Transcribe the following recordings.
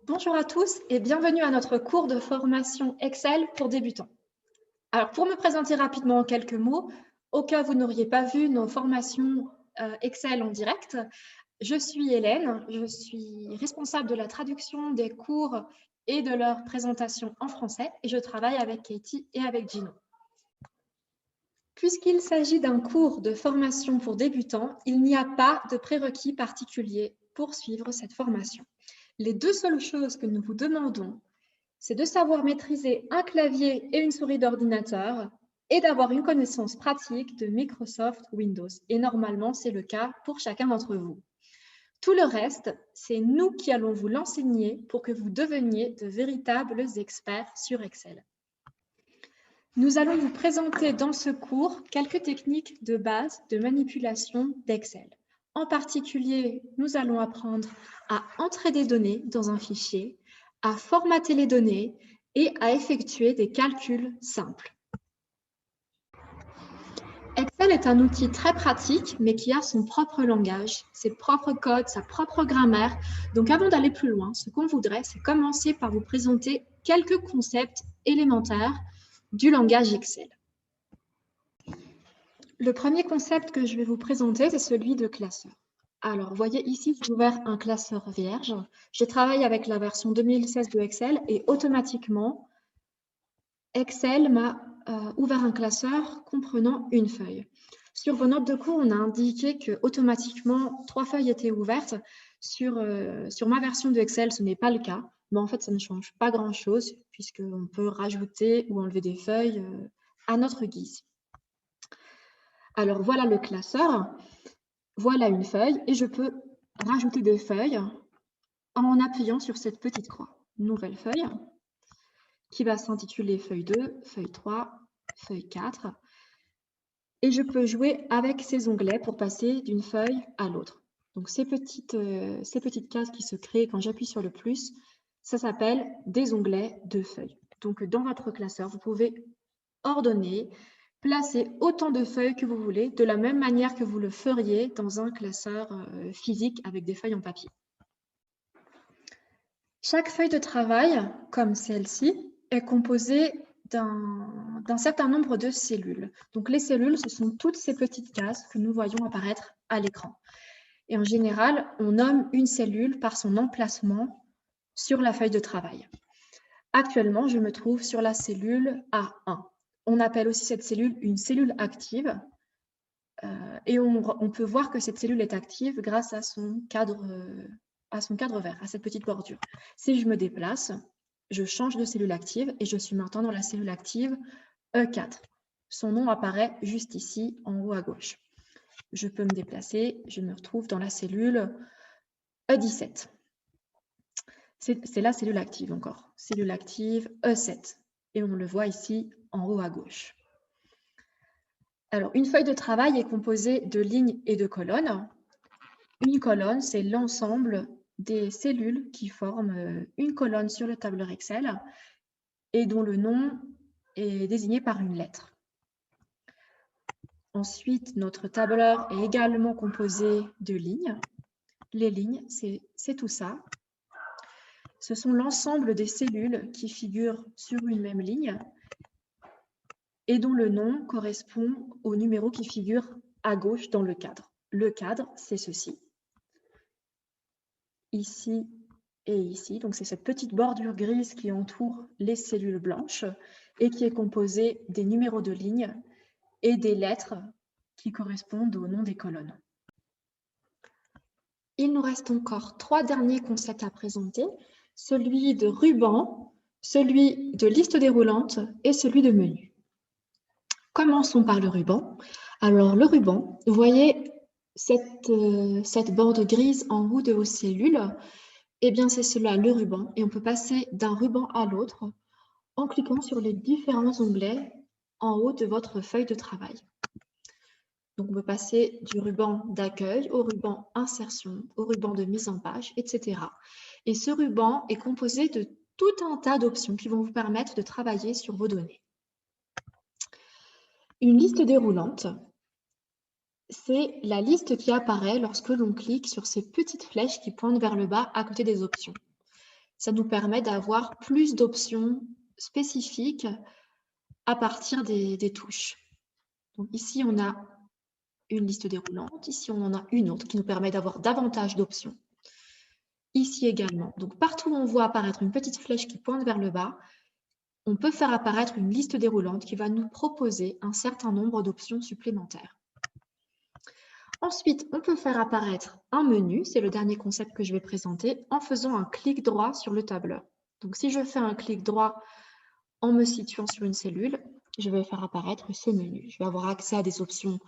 Bonjour à tous et bienvenue à notre cours de formation Excel pour débutants. Alors, pour me présenter rapidement en quelques mots, au cas où vous n'auriez pas vu nos formations Excel en direct, je suis Hélène, je suis responsable de la traduction des cours et de leur présentation en français et je travaille avec Katie et avec Gino. Puisqu'il s'agit d'un cours de formation pour débutants, il n'y a pas de prérequis particuliers pour suivre cette formation. Les deux seules choses que nous vous demandons, c'est de savoir maîtriser un clavier et une souris d'ordinateur et d'avoir une connaissance pratique de Microsoft Windows. Et normalement, c'est le cas pour chacun d'entre vous. Tout le reste, c'est nous qui allons vous l'enseigner pour que vous deveniez de véritables experts sur Excel. Nous allons vous présenter dans ce cours quelques techniques de base de manipulation d'Excel. En particulier, nous allons apprendre à entrer des données dans un fichier, à formater les données et à effectuer des calculs simples. Excel est un outil très pratique, mais qui a son propre langage, ses propres codes, sa propre grammaire. Donc avant d'aller plus loin, ce qu'on voudrait, c'est commencer par vous présenter quelques concepts élémentaires du langage Excel. Le premier concept que je vais vous présenter, c'est celui de classeur. Alors, vous voyez ici, j'ai ouvert un classeur vierge. Je travaille avec la version 2016 de Excel et automatiquement, Excel m'a ouvert un classeur comprenant une feuille. Sur vos notes de cours, on a indiqué que automatiquement 3 feuilles étaient ouvertes. Sur ma version de Excel, ce n'est pas le cas, mais en fait, ça ne change pas grand-chose puisqu'on peut rajouter ou enlever des feuilles à notre guise. Alors, voilà le classeur. Voilà une feuille et je peux rajouter des feuilles en appuyant sur cette petite croix. Nouvelle feuille qui va s'intituler feuille 2, feuille 3, feuille 4. Et je peux jouer avec ces onglets pour passer d'une feuille à l'autre. Donc, ces petites cases qui se créent quand j'appuie sur le plus, ça s'appelle des onglets de feuilles. Donc, dans votre classeur, vous pouvez ordonner, placer autant de feuilles que vous voulez, de la même manière que vous le feriez dans un classeur physique avec des feuilles en papier. Chaque feuille de travail, comme celle-ci, est composée d'un certain nombre de cellules. Donc les cellules, ce sont toutes ces petites cases que nous voyons apparaître à l'écran. Et en général, on nomme une cellule par son emplacement sur la feuille de travail. Actuellement, je me trouve sur la cellule A1. On appelle aussi cette cellule une cellule active et on peut voir que cette cellule est active grâce à son cadre vert, à cette petite bordure. Si je me déplace, je change de cellule active et je suis maintenant dans la cellule active E4. Son nom apparaît juste ici en haut à gauche. Je peux me déplacer, je me retrouve dans la cellule E17. C'est la cellule active encore. Cellule active E7. Et on le voit ici en haut à gauche. Alors, une feuille de travail est composée de lignes et de colonnes. Une colonne, c'est l'ensemble des cellules qui forment une colonne sur le tableur Excel et dont le nom est désigné par une lettre. Ensuite, notre tableur est également composé de lignes. Les lignes, c'est tout ça. Ce sont l'ensemble des cellules qui figurent sur une même ligne et dont le nom correspond au numéro qui figure à gauche dans le cadre. Le cadre, c'est ceci. Ici et ici, donc c'est cette petite bordure grise qui entoure les cellules blanches et qui est composée des numéros de ligne et des lettres qui correspondent au nom des colonnes. Il nous reste encore 3 derniers concepts à présenter, celui de ruban, celui de liste déroulante et celui de menu. Commençons par le ruban. Alors le ruban, vous voyez cette borde grise en haut de vos cellules, eh bien c'est cela le ruban et on peut passer d'un ruban à l'autre en cliquant sur les différents onglets en haut de votre feuille de travail. Donc, on peut passer du ruban d'accueil au ruban insertion, au ruban de mise en page, etc. Et ce ruban est composé de tout un tas d'options qui vont vous permettre de travailler sur vos données. Une liste déroulante, c'est la liste qui apparaît lorsque l'on clique sur ces petites flèches qui pointent vers le bas à côté des options. ça nous permet d'avoir plus d'options spécifiques à partir des touches. Donc ici, on a une liste déroulante. Ici, on en a une autre qui nous permet d'avoir davantage d'options. Ici également. Donc partout où on voit apparaître une petite flèche qui pointe vers le bas, on peut faire apparaître une liste déroulante qui va nous proposer un certain nombre d'options supplémentaires. Ensuite, on peut faire apparaître un menu, c'est le dernier concept que je vais présenter, en faisant un clic droit sur le tableur. Donc si je fais un clic droit en me situant sur une cellule, je vais faire apparaître ce menu. Je vais avoir accès à des options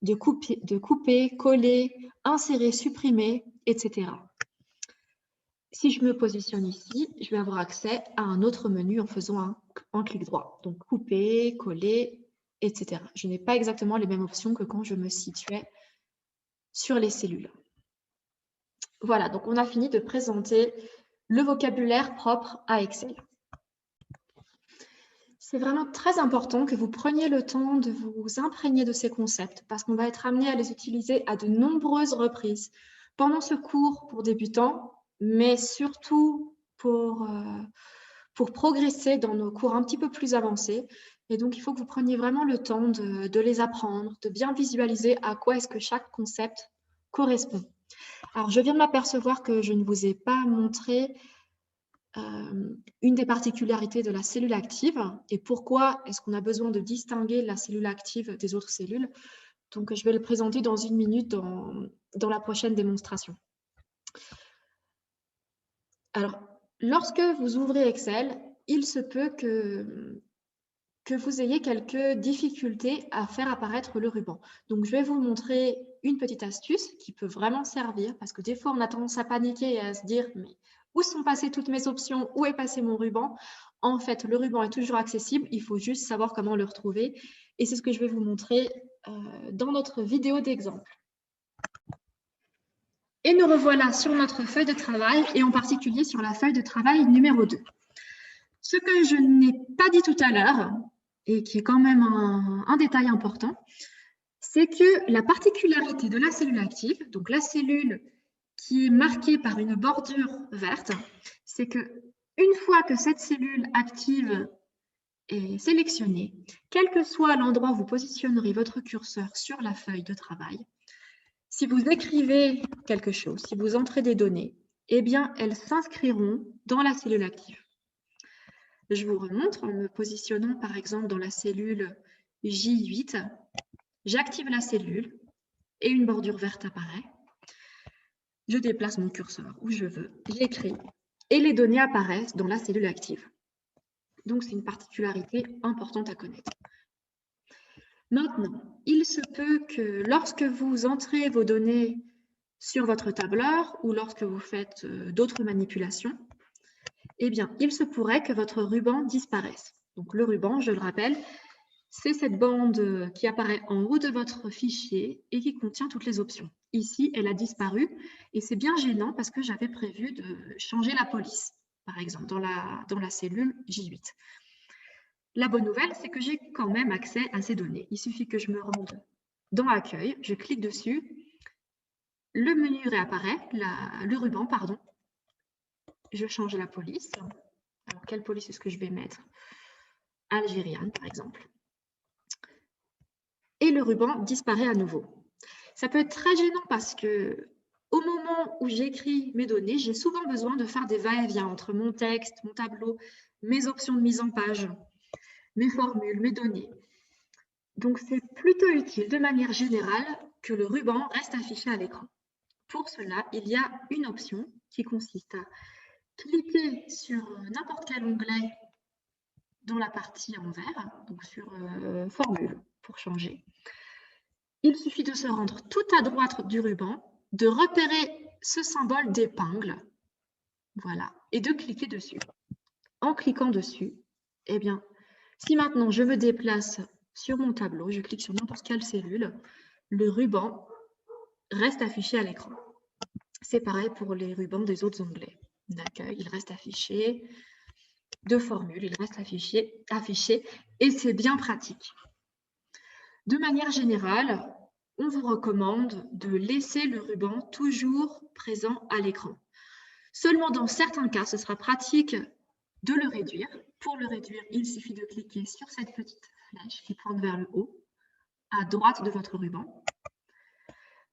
de couper, coller, insérer, supprimer, etc. Si je me positionne ici, je vais avoir accès à un autre menu en faisant un clic droit. Donc couper, coller, etc. Je n'ai pas exactement les mêmes options que quand je me situais sur les cellules. Voilà, donc on a fini de présenter le vocabulaire propre à Excel. C'est vraiment très important que vous preniez le temps de vous imprégner de ces concepts parce qu'on va être amené à les utiliser à de nombreuses reprises pendant ce cours pour débutants, mais surtout pour progresser dans nos cours un petit peu plus avancés. Et donc, il faut que vous preniez vraiment le temps de les apprendre, de bien visualiser à quoi est-ce que chaque concept correspond. Alors, je viens de m'apercevoir que je ne vous ai pas montré une des particularités de la cellule active et pourquoi est-ce qu'on a besoin de distinguer la cellule active des autres cellules. Donc, je vais le présenter dans une minute dans la prochaine démonstration. Alors, lorsque vous ouvrez Excel, il se peut que vous ayez quelques difficultés à faire apparaître le ruban. Donc, je vais vous montrer une petite astuce qui peut vraiment servir parce que des fois, on a tendance à paniquer et à se dire « mais où sont passées toutes mes options? Où est passé mon ruban ?» En fait, le ruban est toujours accessible, il faut juste savoir comment le retrouver. Et c'est ce que je vais vous montrer dans notre vidéo d'exemple. Et nous revoilà sur notre feuille de travail et en particulier sur la feuille de travail numéro 2. Ce que je n'ai pas dit tout à l'heure, et qui est quand même un détail important, c'est que la particularité de la cellule active, donc la cellule qui est marquée par une bordure verte, c'est que une fois que cette cellule active est sélectionnée, quel que soit l'endroit où vous positionnerez votre curseur sur la feuille de travail, si vous écrivez quelque chose, si vous entrez des données, eh bien, elles s'inscriront dans la cellule active. Je vous remontre en me positionnant par exemple dans la cellule J8. J'active la cellule et une bordure verte apparaît. Je déplace mon curseur où je veux, j'écris et les données apparaissent dans la cellule active. Donc, c'est une particularité importante à connaître. Maintenant, il se peut que lorsque vous entrez vos données sur votre tableur ou lorsque vous faites d'autres manipulations, eh bien, il se pourrait que votre ruban disparaisse. Donc, le ruban, je le rappelle, c'est cette bande qui apparaît en haut de votre fichier et qui contient toutes les options. Ici, elle a disparu et c'est bien gênant parce que j'avais prévu de changer la police, par exemple, dans la cellule J8. La bonne nouvelle, c'est que j'ai quand même accès à ces données. Il suffit que je me rende dans Accueil, je clique dessus, le menu réapparaît, le ruban, pardon. Je change la police. Alors, quelle police est-ce que je vais mettre? Algérienne, par exemple. Et le ruban disparaît à nouveau. Ça peut être très gênant parce que au moment où j'écris mes données, j'ai souvent besoin de faire des va-et-vient entre mon texte, mon tableau, mes options de mise en page, mes formules, mes données. Donc, c'est plutôt utile de manière générale que le ruban reste affiché à l'écran. Pour cela, il y a une option qui consiste à cliquer sur n'importe quel onglet dans la partie en vert, donc sur Formule pour changer. Il suffit de se rendre tout à droite du ruban, de repérer ce symbole d'épingle, voilà, et de cliquer dessus. En cliquant dessus, eh bien, si maintenant je me déplace sur mon tableau, je clique sur n'importe quelle cellule, le ruban reste affiché à l'écran. C'est pareil pour les rubans des autres onglets. D'accueil, il reste affiché. De formule, il reste affiché et c'est bien pratique. De manière générale, on vous recommande de laisser le ruban toujours présent à l'écran. Seulement dans certains cas, ce sera pratique de le réduire. Pour le réduire, il suffit de cliquer sur cette petite flèche qui pointe vers le haut, à droite de votre ruban.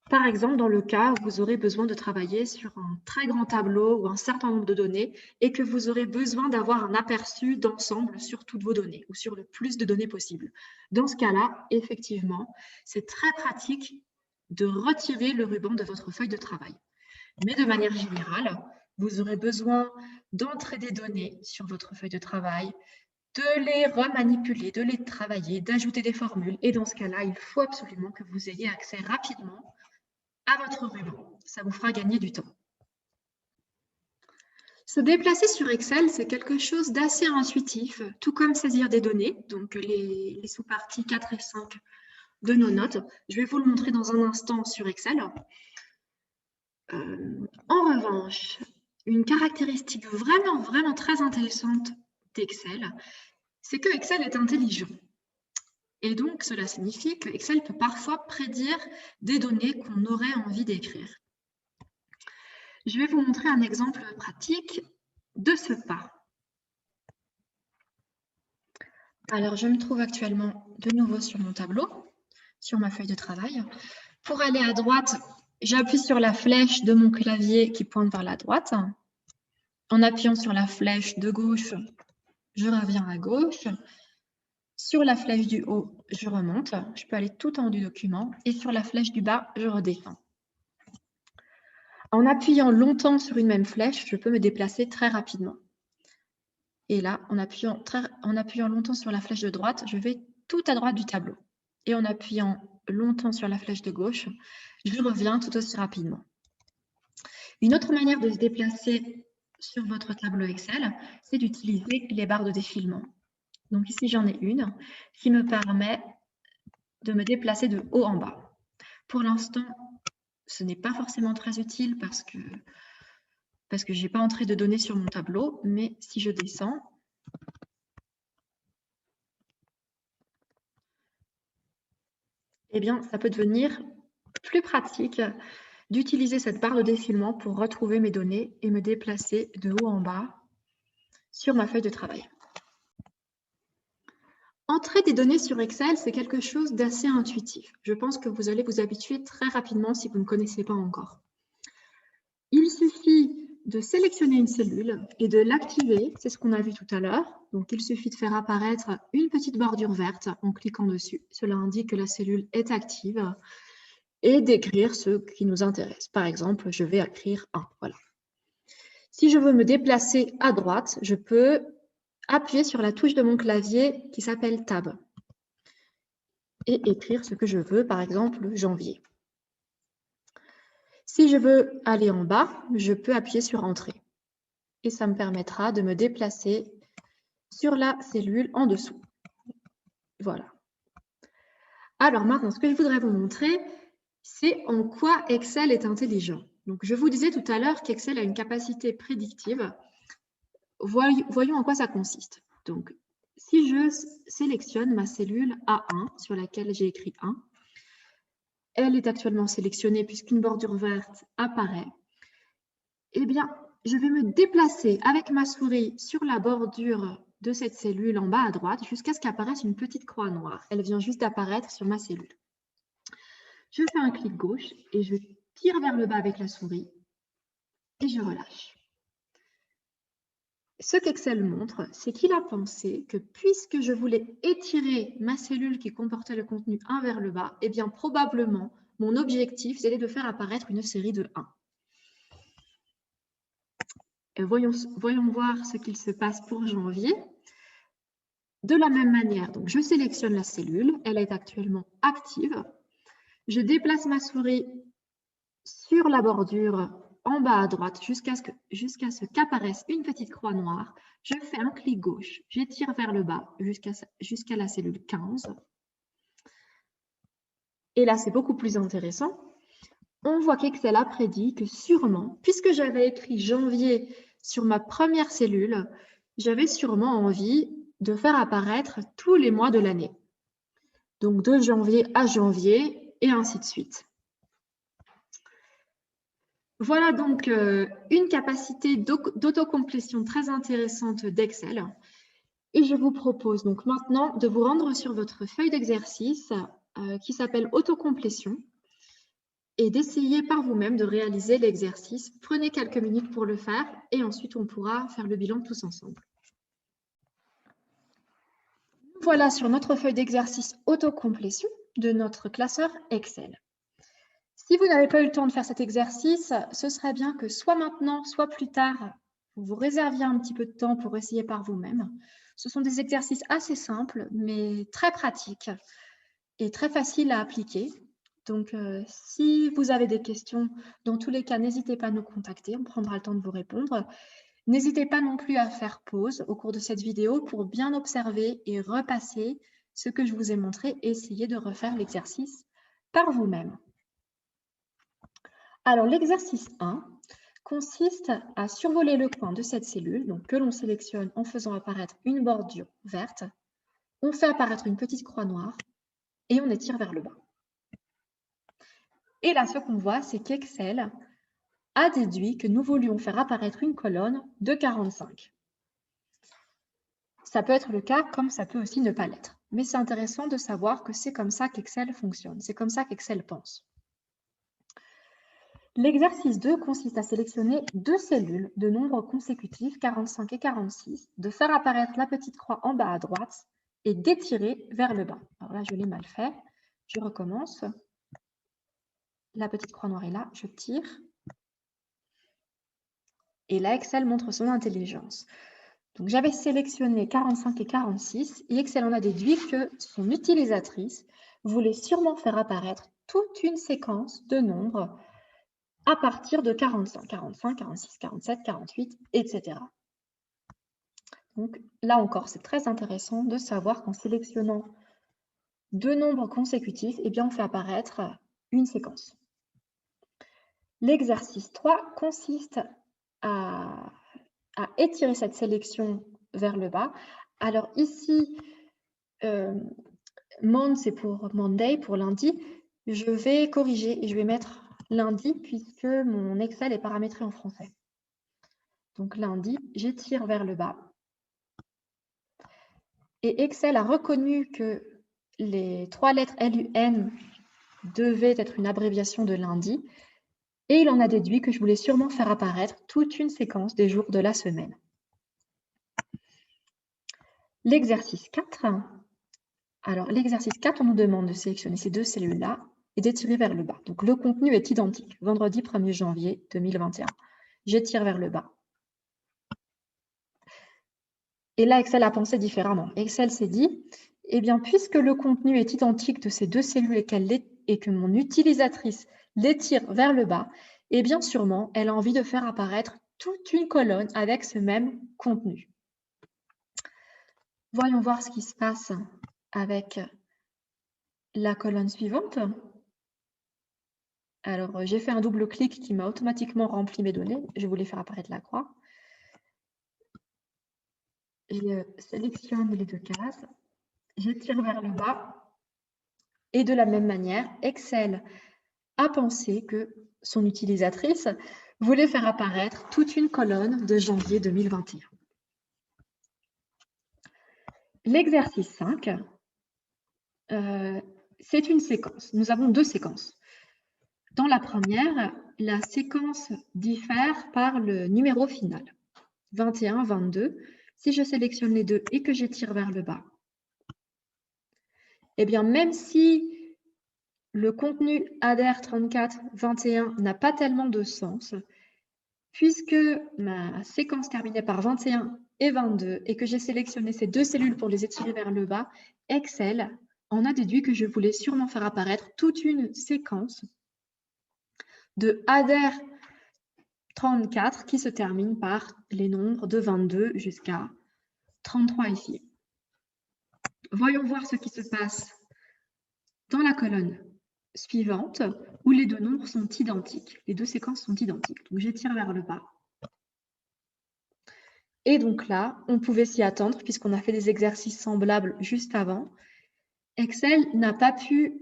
Par exemple, dans le cas où vous aurez besoin de travailler sur un très grand tableau ou un certain nombre de données et que vous aurez besoin d'avoir un aperçu d'ensemble sur toutes vos données ou sur le plus de données possible. Dans ce cas-là, effectivement, c'est très pratique de retirer le ruban de votre feuille de travail. Mais de manière générale, vous aurez besoin d'entrer des données sur votre feuille de travail, de les remanipuler, de les travailler, d'ajouter des formules. Et dans ce cas-là, il faut absolument que vous ayez accès rapidement à votre ruban. Ça vous fera gagner du temps. Se déplacer sur Excel, c'est quelque chose d'assez intuitif, tout comme saisir des données, donc les sous-parties 4 et 5 de nos notes. Je vais vous le montrer dans un instant sur Excel. En revanche, une caractéristique vraiment très intéressante d'Excel, c'est que Excel est intelligent. Et donc, cela signifie que Excel peut parfois prédire des données qu'on aurait envie d'écrire. Je vais vous montrer un exemple pratique de ce pas. Alors, je me trouve actuellement de nouveau sur mon tableau, sur ma feuille de travail. Pour aller à droite, j'appuie sur la flèche de mon clavier qui pointe vers la droite. En appuyant sur la flèche de gauche, je reviens à gauche. Sur la flèche du haut, je remonte. Je peux aller tout en haut du document. Et sur la flèche du bas, je redescends. En appuyant longtemps sur une même flèche, je peux me déplacer très rapidement. Et là, en appuyant longtemps sur la flèche de droite, je vais tout à droite du tableau. Et en appuyant longtemps sur la flèche de gauche, je reviens tout aussi rapidement. Une autre manière de se déplacer sur votre tableau Excel, c'est d'utiliser les barres de défilement. Donc ici, j'en ai une qui me permet de me déplacer de haut en bas. Pour l'instant, ce n'est pas forcément très utile parce que je n'ai pas entré de données sur mon tableau, mais si je descends, eh bien, ça peut devenir plus pratique d'utiliser cette barre de défilement pour retrouver mes données et me déplacer de haut en bas sur ma feuille de travail. Entrer des données sur Excel, c'est quelque chose d'assez intuitif. Je pense que vous allez vous habituer très rapidement si vous ne connaissez pas encore. Il suffit de sélectionner une cellule et de l'activer, c'est ce qu'on a vu tout à l'heure. Donc, il suffit de faire apparaître une petite bordure verte en cliquant dessus. Cela indique que la cellule est active et d'écrire ce qui nous intéresse. Par exemple, je vais écrire 1. Voilà. Si je veux me déplacer à droite, je peux appuyer sur la touche de mon clavier qui s'appelle Tab et écrire ce que je veux, par exemple janvier. Si je veux aller en bas, je peux appuyer sur Entrée et ça me permettra de me déplacer sur la cellule en dessous. Voilà. Alors maintenant, ce que je voudrais vous montrer, c'est en quoi Excel est intelligent. Donc, je vous disais tout à l'heure qu'Excel a une capacité prédictive. Voyons en quoi ça consiste. Donc, si je sélectionne ma cellule A1 sur laquelle j'ai écrit 1, elle est actuellement sélectionnée puisqu'une bordure verte apparaît. Eh bien, je vais me déplacer avec ma souris sur la bordure de cette cellule en bas à droite jusqu'à ce qu'apparaisse une petite croix noire. Elle vient juste d'apparaître sur ma cellule. Je fais un clic gauche et je tire vers le bas avec la souris et je relâche. Ce qu'Excel montre, c'est qu'il a pensé que puisque je voulais étirer ma cellule qui comportait le contenu 1 vers le bas, eh bien probablement mon objectif c'était de faire apparaître une série de 1. Et voyons voir ce qu'il se passe pour janvier. De la même manière, donc je sélectionne la cellule, elle est actuellement active. Je déplace ma souris sur la bordure en bas à droite jusqu'à ce qu'apparaisse une petite croix noire. Je fais un clic gauche, j'étire vers le bas jusqu'à la cellule 15. Et là, c'est beaucoup plus intéressant. On voit qu'Excel a prédit que sûrement, puisque j'avais écrit janvier sur ma première cellule, j'avais sûrement envie de faire apparaître tous les mois de l'année. Donc de janvier à janvier et ainsi de suite. Voilà donc une capacité d'autocomplétion très intéressante d'Excel. Et je vous propose donc maintenant de vous rendre sur votre feuille d'exercice qui s'appelle autocomplétion et d'essayer par vous-même de réaliser l'exercice. Prenez quelques minutes pour le faire et ensuite on pourra faire le bilan tous ensemble. Voilà sur notre feuille d'exercice autocomplétion de notre classeur Excel. Si vous n'avez pas eu le temps de faire cet exercice, ce serait bien que soit maintenant, soit plus tard, vous vous réserviez un petit peu de temps pour essayer par vous-même. Ce sont des exercices assez simples, mais très pratiques et très faciles à appliquer. Donc, si vous avez des questions, dans tous les cas, n'hésitez pas à nous contacter, on prendra le temps de vous répondre. N'hésitez pas non plus à faire pause au cours de cette vidéo pour bien observer et repasser ce que je vous ai montré et essayer de refaire l'exercice par vous-même. Alors, l'exercice 1 consiste à survoler le coin de cette cellule, donc que l'on sélectionne en faisant apparaître une bordure verte. On fait apparaître une petite croix noire et on étire vers le bas. Et là, ce qu'on voit, c'est qu'Excel a déduit que nous voulions faire apparaître une colonne de 45. Ça peut être le cas, comme ça peut aussi ne pas l'être. Mais c'est intéressant de savoir que c'est comme ça qu'Excel fonctionne, c'est comme ça qu'Excel pense. L'exercice 2 consiste à sélectionner deux cellules de nombres consécutifs, 45 et 46, de faire apparaître la petite croix en bas à droite et d'étirer vers le bas. Alors là, je l'ai mal fait. Je recommence. La petite croix noire est là, je tire. Et là, Excel montre son intelligence. Donc, j'avais sélectionné 45 et 46 et Excel en a déduit que son utilisatrice voulait sûrement faire apparaître toute une séquence de nombres à partir de 45, 46, 47, 48, etc. Donc là encore, c'est très intéressant de savoir qu'en sélectionnant deux nombres consécutifs, eh bien, on fait apparaître une séquence. L'exercice 3 consiste à étirer cette sélection vers le bas. Alors ici, c'est pour Monday, pour lundi. Je vais corriger et je vais mettre lundi puisque mon Excel est paramétré en français. Donc lundi, j'étire vers le bas. Et Excel a reconnu que les trois lettres LUN devaient être une abréviation de lundi. Et il en a déduit que je voulais sûrement faire apparaître toute une séquence des jours de la semaine. L'exercice 4. Alors, l'exercice 4, on nous demande de sélectionner ces deux cellules-là et d'étirer vers le bas. Donc, le contenu est identique. Vendredi 1er janvier 2021. J'étire vers le bas. Et là, Excel a pensé différemment. Excel s'est dit, eh bien, puisque le contenu est identique de ces deux cellules et que mon utilisatrice l'étire vers le bas, eh bien, sûrement, elle a envie de faire apparaître toute une colonne avec ce même contenu. Voyons voir ce qui se passe avec la colonne suivante. Alors, j'ai fait un double clic qui m'a automatiquement rempli mes données. Je voulais faire apparaître la croix. Je sélectionne les deux cases. J'étire vers le bas. Et de la même manière, Excel a pensé que son utilisatrice voulait faire apparaître toute une colonne de janvier 2021. L'exercice 5, c'est une séquence. Nous avons deux séquences. Dans la première, la séquence diffère par le numéro final, 21, 22. Si je sélectionne les deux et que j'étire vers le bas, eh bien, même si le contenu ADR 34, 21 n'a pas tellement de sens, puisque ma séquence terminait par 21 et 22 et que j'ai sélectionné ces deux cellules pour les étirer vers le bas, Excel en a déduit que je voulais sûrement faire apparaître toute une séquence de ADR 34 qui se termine par les nombres de 22 jusqu'à 33 ici. Voyons voir ce qui se passe dans la colonne suivante où les deux nombres sont identiques. Les deux séquences sont identiques. Donc, j'étire vers le bas. Et donc là, on pouvait s'y attendre puisqu'on a fait des exercices semblables juste avant. Excel n'a pas pu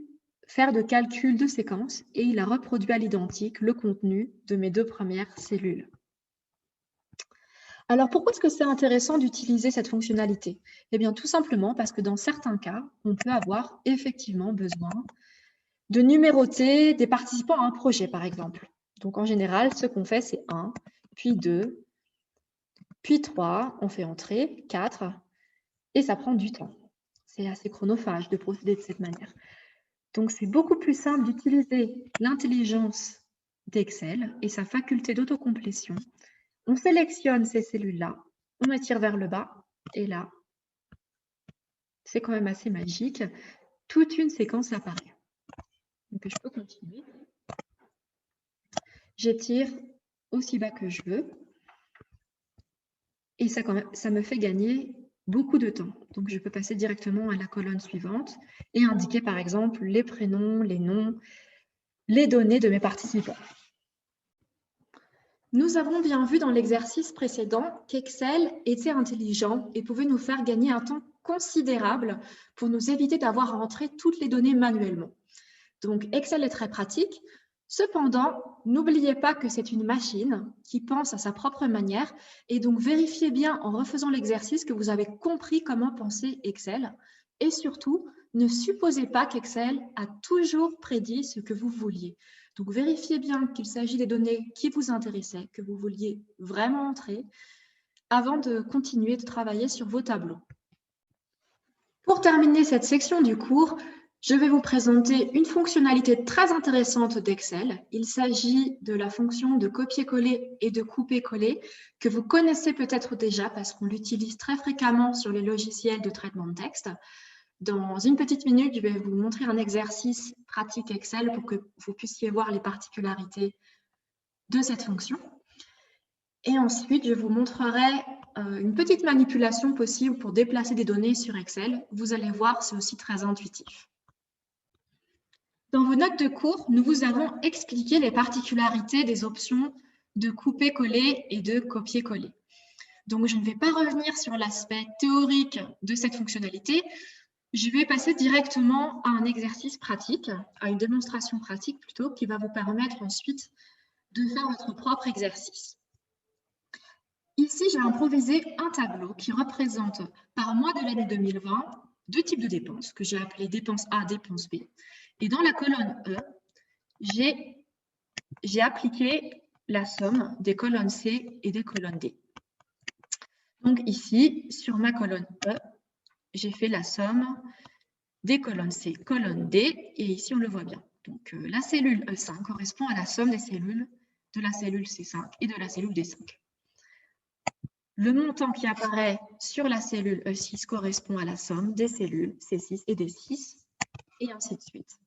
faire de calcul de séquences et il a reproduit à l'identique le contenu de mes 2 premières cellules. Alors, pourquoi est-ce que c'est intéressant d'utiliser cette fonctionnalité? Eh bien, tout simplement parce que dans certains cas, on peut avoir effectivement besoin de numéroter des participants à un projet, par exemple. Donc, en général, ce qu'on fait, c'est 1, puis 2, puis 3, on fait entrer, 4, et ça prend du temps. C'est assez chronophage de procéder de cette manière. Donc, c'est beaucoup plus simple d'utiliser l'intelligence d'Excel et sa faculté d'autocomplétion. On sélectionne ces cellules-là, on étire vers le bas, et là, c'est quand même assez magique, toute une séquence apparaît. Donc, je peux continuer. J'étire aussi bas que je veux, et ça me fait gagner beaucoup de temps. Donc, je peux passer directement à la colonne suivante et indiquer, par exemple, les prénoms, les noms, les données de mes participants. Nous avons bien vu dans l'exercice précédent qu'Excel était intelligent et pouvait nous faire gagner un temps considérable pour nous éviter d'avoir à entrer toutes les données manuellement. Donc, Excel est très pratique. Cependant, n'oubliez pas que c'est une machine qui pense à sa propre manière et donc vérifiez bien en refaisant l'exercice que vous avez compris comment penser Excel et surtout, ne supposez pas qu'Excel a toujours prédit ce que vous vouliez. Donc, vérifiez bien qu'il s'agit des données qui vous intéressaient, que vous vouliez vraiment entrer avant de continuer de travailler sur vos tableaux. Pour terminer cette section du cours, je vais vous présenter une fonctionnalité très intéressante d'Excel. Il s'agit de la fonction de copier-coller et de couper-coller que vous connaissez peut-être déjà parce qu'on l'utilise très fréquemment sur les logiciels de traitement de texte. Dans une petite minute, je vais vous montrer un exercice pratique Excel pour que vous puissiez voir les particularités de cette fonction. Et ensuite, je vous montrerai une petite manipulation possible pour déplacer des données sur Excel. Vous allez voir, c'est aussi très intuitif. Dans vos notes de cours, nous vous avons expliqué les particularités des options de couper-coller et de copier-coller. Donc, je ne vais pas revenir sur l'aspect théorique de cette fonctionnalité. Je vais passer directement à un exercice pratique, à une démonstration pratique plutôt, qui va vous permettre ensuite de faire votre propre exercice. Ici, j'ai improvisé un tableau qui représente par mois de l'année 2020 deux types de dépenses que j'ai appelées dépenses A, dépenses B. Et dans la colonne E, j'ai appliqué la somme des colonnes C et des colonnes D. Donc ici, sur ma colonne E, j'ai fait la somme des colonnes C, colonne D, et ici on le voit bien. Donc la cellule E5 correspond à la somme des cellules de la cellule C5 et de la cellule D5. Le montant qui apparaît sur la cellule E6 correspond à la somme des cellules C6 et D6, et ainsi de suite.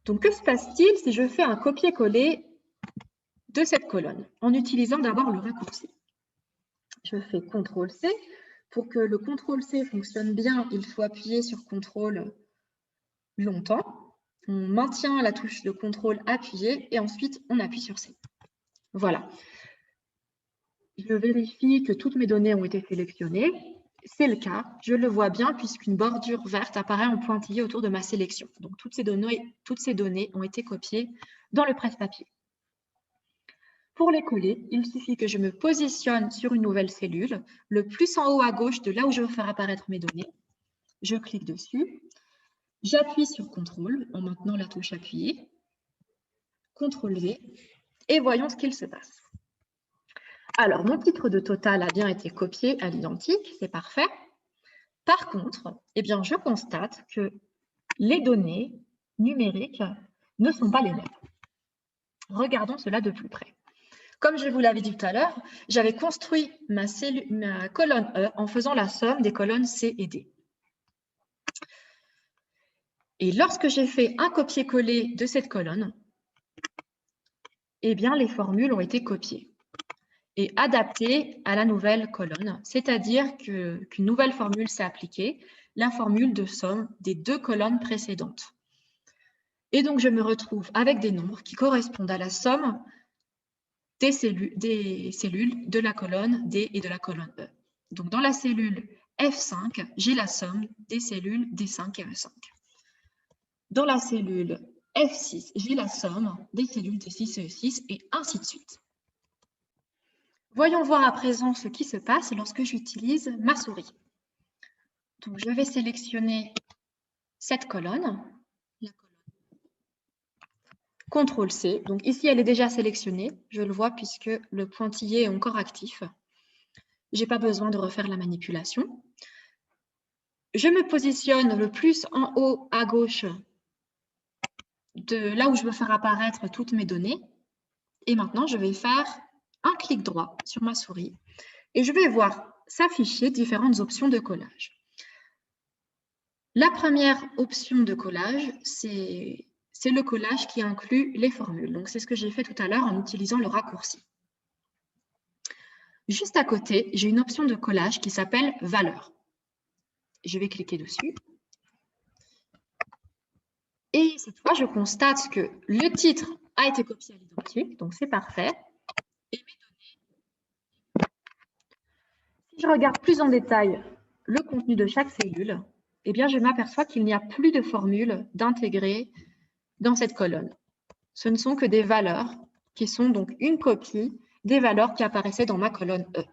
Donc, que se passe-t-il si je fais un copier-coller de cette colonne en utilisant d'abord le raccourci? Je fais CTRL-C. Pour que le CTRL-C fonctionne bien, il faut appuyer sur CTRL longtemps. On maintient la touche de CTRL appuyée et ensuite on appuie sur C. Voilà. Je vérifie que toutes mes données ont été sélectionnées. C'est le cas, je le vois bien puisqu'une bordure verte apparaît en pointillé autour de ma sélection. Donc, toutes ces données ont été copiées dans le presse-papier. Pour les coller, il suffit que je me positionne sur une nouvelle cellule, le plus en haut à gauche de là où je veux faire apparaître mes données. Je clique dessus, j'appuie sur CTRL en maintenant la touche appuyée, CTRL-V, et voyons ce qu'il se passe. Alors, mon titre de total a bien été copié à l'identique, c'est parfait. Par contre, eh bien, je constate que les données numériques ne sont pas les mêmes. Regardons cela de plus près. Comme je vous l'avais dit tout à l'heure, j'avais construit ma colonne E en faisant la somme des colonnes C et D. Et lorsque j'ai fait un copier-coller de cette colonne, eh bien, les formules ont été copiées et adaptées à la nouvelle colonne, c'est-à-dire qu'une nouvelle formule s'est appliquée, la formule de somme des deux colonnes précédentes. Et donc, je me retrouve avec des nombres qui correspondent à la somme des cellules de la colonne D et de la colonne E. Donc, dans la cellule F5, j'ai la somme des cellules D5 et E5. Dans la cellule F6, j'ai la somme des cellules D6 et E6 et ainsi de suite. Voyons voir à présent ce qui se passe lorsque j'utilise ma souris. Donc, je vais sélectionner cette colonne, la colonne CTRL-C. Donc ici, elle est déjà sélectionnée. Je le vois puisque le pointillé est encore actif. Je n'ai pas besoin de refaire la manipulation. Je me positionne le plus en haut à gauche de là où je veux faire apparaître toutes mes données. Et maintenant, je vais faire un clic droit sur ma souris et je vais voir s'afficher différentes options de collage. La première option de collage, c'est le collage qui inclut les formules. Donc, c'est ce que j'ai fait tout à l'heure en utilisant le raccourci. Juste à côté, j'ai une option de collage qui s'appelle « Valeurs ». Je vais cliquer dessus. Et cette fois, je constate que le titre a été copié à l'identique, donc c'est parfait. Et mes données. Si je regarde plus en détail le contenu de chaque cellule, eh bien, je m'aperçois qu'il n'y a plus de formule d'intégrer dans cette colonne. Ce ne sont que des valeurs qui sont donc une copie des valeurs qui apparaissaient dans ma colonne E.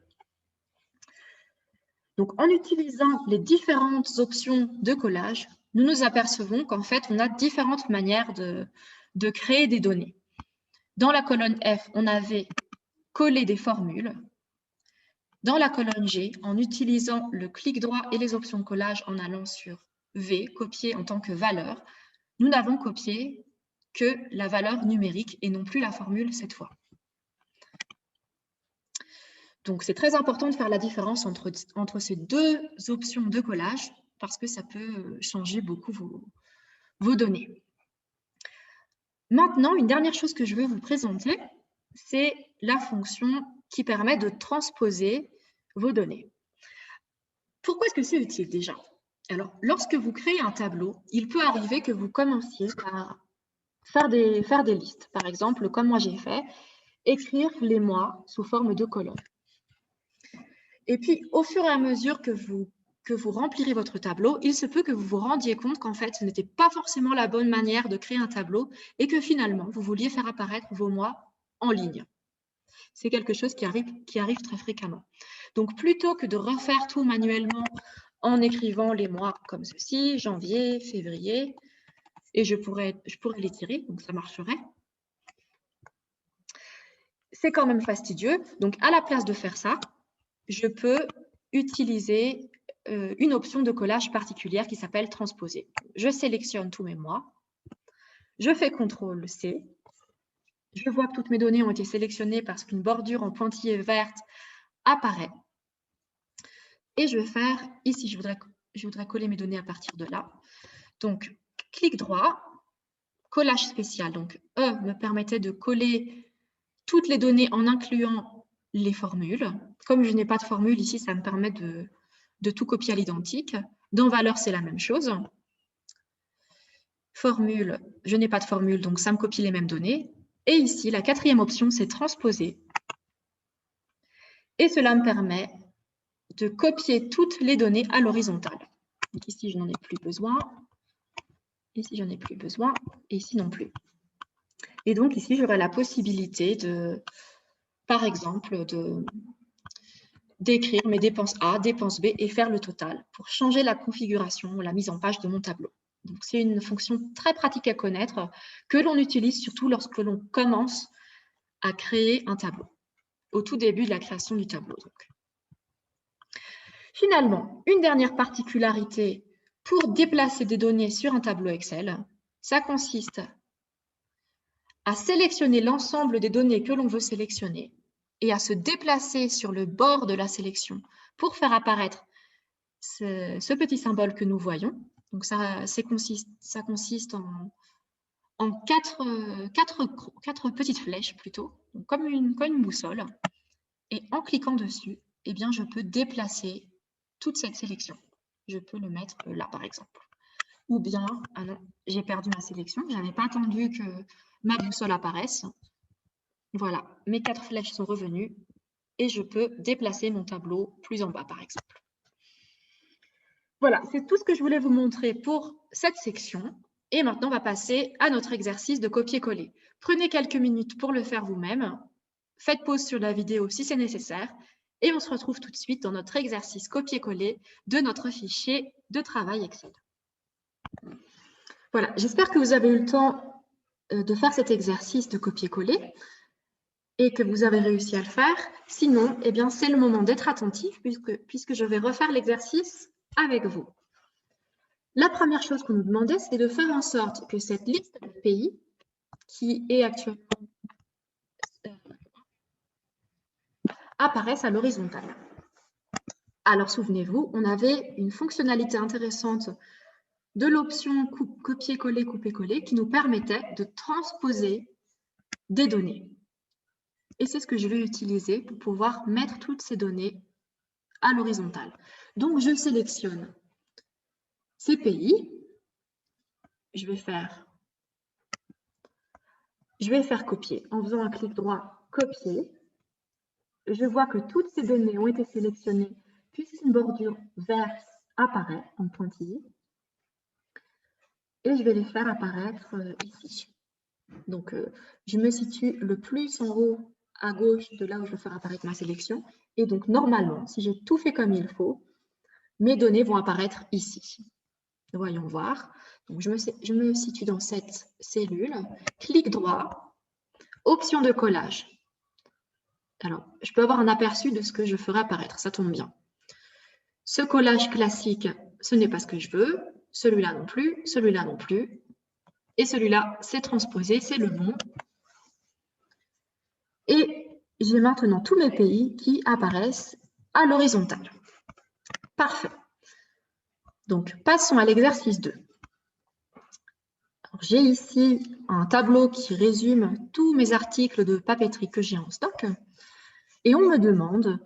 Donc, en utilisant les différentes options de collage, nous nous apercevons qu'en fait, on a différentes manières de créer des données. Dans la colonne F, on avait collé des formules. Dans la colonne G, en utilisant le clic droit et les options de collage en allant sur V, copier en tant que valeur, nous n'avons copié que la valeur numérique et non plus la formule cette fois. Donc, c'est très important de faire la différence entre ces deux options de collage parce que ça peut changer beaucoup vos données. Maintenant, une dernière chose que je veux vous présenter, c'est la fonction qui permet de transposer vos données. Pourquoi est-ce que c'est utile déjà? Alors, lorsque vous créez un tableau, il peut arriver que vous commenciez par faire des listes. Par exemple, comme moi j'ai fait, écrire les mois sous forme de colonnes. Et puis, au fur et à mesure que vous remplirez votre tableau, il se peut que vous vous rendiez compte qu'en fait, ce n'était pas forcément la bonne manière de créer un tableau et que finalement, vous vouliez faire apparaître vos mois en ligne. C'est quelque chose qui arrive très fréquemment. Donc, plutôt que de refaire tout manuellement en écrivant les mois comme ceci, janvier, février, et je pourrais les tirer, donc ça marcherait. C'est quand même fastidieux. Donc, à la place de faire ça, je peux utiliser une option de collage particulière qui s'appelle transposer. Je sélectionne tous mes mois, je fais CTRL-C, je vois que toutes mes données ont été sélectionnées parce qu'une bordure en pointillé verte apparaît. Et je vais faire, ici, je voudrais coller mes données à partir de là. Donc, clic droit, collage spécial. Donc, E me permettait de coller toutes les données en incluant les formules. Comme je n'ai pas de formule ici, ça me permet de tout copier à l'identique. Dans valeur, c'est la même chose. Formule, je n'ai pas de formule, donc ça me copie les mêmes données. Et ici, la quatrième option, c'est transposer. Et cela me permet de copier toutes les données à l'horizontale. Ici, je n'en ai plus besoin. Ici, j'en ai plus besoin. Et ici, non plus. Et donc, ici, j'aurai la possibilité de, par exemple, d'écrire mes dépenses A, dépenses B et faire le total pour changer la configuration, la mise en page de mon tableau. Donc, c'est une fonction très pratique à connaître que l'on utilise surtout lorsque l'on commence à créer un tableau, au tout début de la création du tableau. Donc. Finalement, une dernière particularité pour déplacer des données sur un tableau Excel, ça consiste à sélectionner l'ensemble des données que l'on veut sélectionner et à se déplacer sur le bord de la sélection pour faire apparaître ce petit symbole que nous voyons. Donc, ça consiste en quatre petites flèches plutôt, donc comme une boussole. Et en cliquant dessus, eh bien, je peux déplacer toute cette sélection. Je peux le mettre là, par exemple. Ou bien, ah non, j'ai perdu ma sélection. Je n'avais pas attendu que ma boussole apparaisse. Voilà, mes 4 flèches sont revenues et je peux déplacer mon tableau plus en bas, par exemple. Voilà, c'est tout ce que je voulais vous montrer pour cette section. Et maintenant, on va passer à notre exercice de copier-coller. Prenez quelques minutes pour le faire vous-même. Faites pause sur la vidéo si c'est nécessaire. Et on se retrouve tout de suite dans notre exercice copier-coller de notre fichier de travail Excel. Voilà, j'espère que vous avez eu le temps de faire cet exercice de copier-coller et que vous avez réussi à le faire. Sinon, eh bien, c'est le moment d'être attentif puisque je vais refaire l'exercice avec vous. La première chose qu'on nous demandait, c'est de faire en sorte que cette liste de pays qui est actuellement apparaisse à l'horizontale. Alors, souvenez-vous, on avait une fonctionnalité intéressante de l'option copier-coller, couper-coller qui nous permettait de transposer des données. Et c'est ce que je vais utiliser pour pouvoir mettre toutes ces données à l'horizontale. Donc, je sélectionne ces pays. Je vais faire copier en faisant un clic droit, copier. Je vois que toutes ces données ont été sélectionnées puisqu'une bordure verte apparaît en pointillé. Et je vais les faire apparaître ici. Donc, je me situe le plus en haut à gauche de là où je veux faire apparaître ma sélection. Et donc, normalement, si j'ai tout fait comme il faut, mes données vont apparaître ici. Voyons voir. Donc, je me situe dans cette cellule. Clic droit, option de collage. Alors, je peux avoir un aperçu de ce que je ferai apparaître. Ça tombe bien. Ce collage classique, ce n'est pas ce que je veux. Celui-là non plus, celui-là non plus. Et celui-là, c'est transposé, c'est le bon. Et j'ai maintenant tous mes pays qui apparaissent à l'horizontale. Parfait. Donc, passons à l'exercice 2. J'ai ici un tableau qui résume tous mes articles de papeterie que j'ai en stock. Et on me demande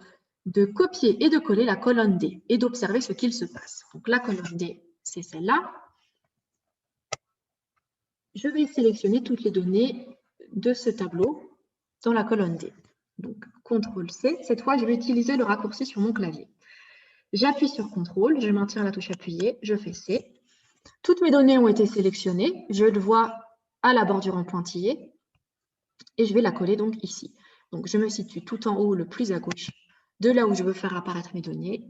de copier et de coller la colonne D et d'observer ce qu'il se passe. Donc, la colonne D, c'est celle-là. Je vais sélectionner toutes les données de ce tableau dans la colonne D. Donc, CTRL-C. Cette fois, je vais utiliser le raccourci sur mon clavier. J'appuie sur CTRL, je maintiens la touche appuyée, je fais C. Toutes mes données ont été sélectionnées. Je le vois à la bordure en pointillé. Et je vais la coller donc ici. Donc, je me situe tout en haut, le plus à gauche, de là où je veux faire apparaître mes données.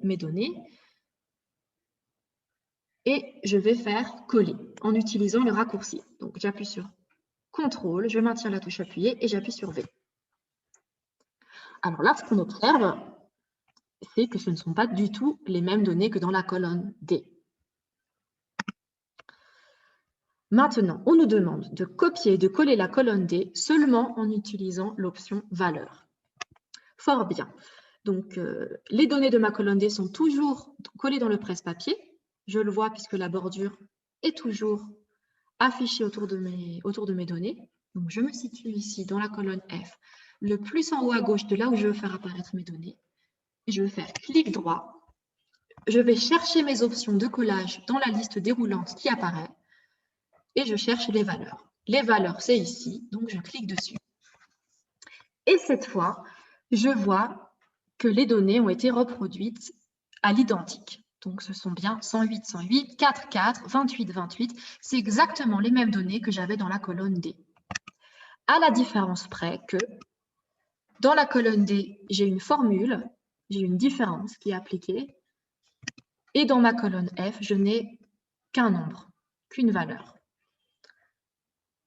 Et je vais faire coller en utilisant le raccourci. Donc, j'appuie sur CTRL, je maintiens la touche appuyée et j'appuie sur V. Alors là, ce qu'on observe, c'est que ce ne sont pas du tout les mêmes données que dans la colonne D. Maintenant, on nous demande de copier et de coller la colonne D seulement en utilisant l'option valeur. Fort bien. Donc, les données de ma colonne D sont toujours collées dans le presse-papier. Je le vois puisque la bordure est toujours affichée autour de mes données. Donc, je me situe ici dans la colonne F, le plus en haut à gauche de là où je veux faire apparaître mes données. Et je vais faire clic droit. Je vais chercher mes options de collage dans la liste déroulante qui apparaît. Et je cherche les valeurs. Les valeurs, c'est ici, donc je clique dessus. Et cette fois, je vois que les données ont été reproduites à l'identique. Donc, ce sont bien 108, 108, 4, 4, 28, 28. C'est exactement les mêmes données que j'avais dans la colonne D. À la différence près que dans la colonne D, j'ai une formule, j'ai une différence qui est appliquée. Et dans ma colonne F, je n'ai qu'un nombre, qu'une valeur.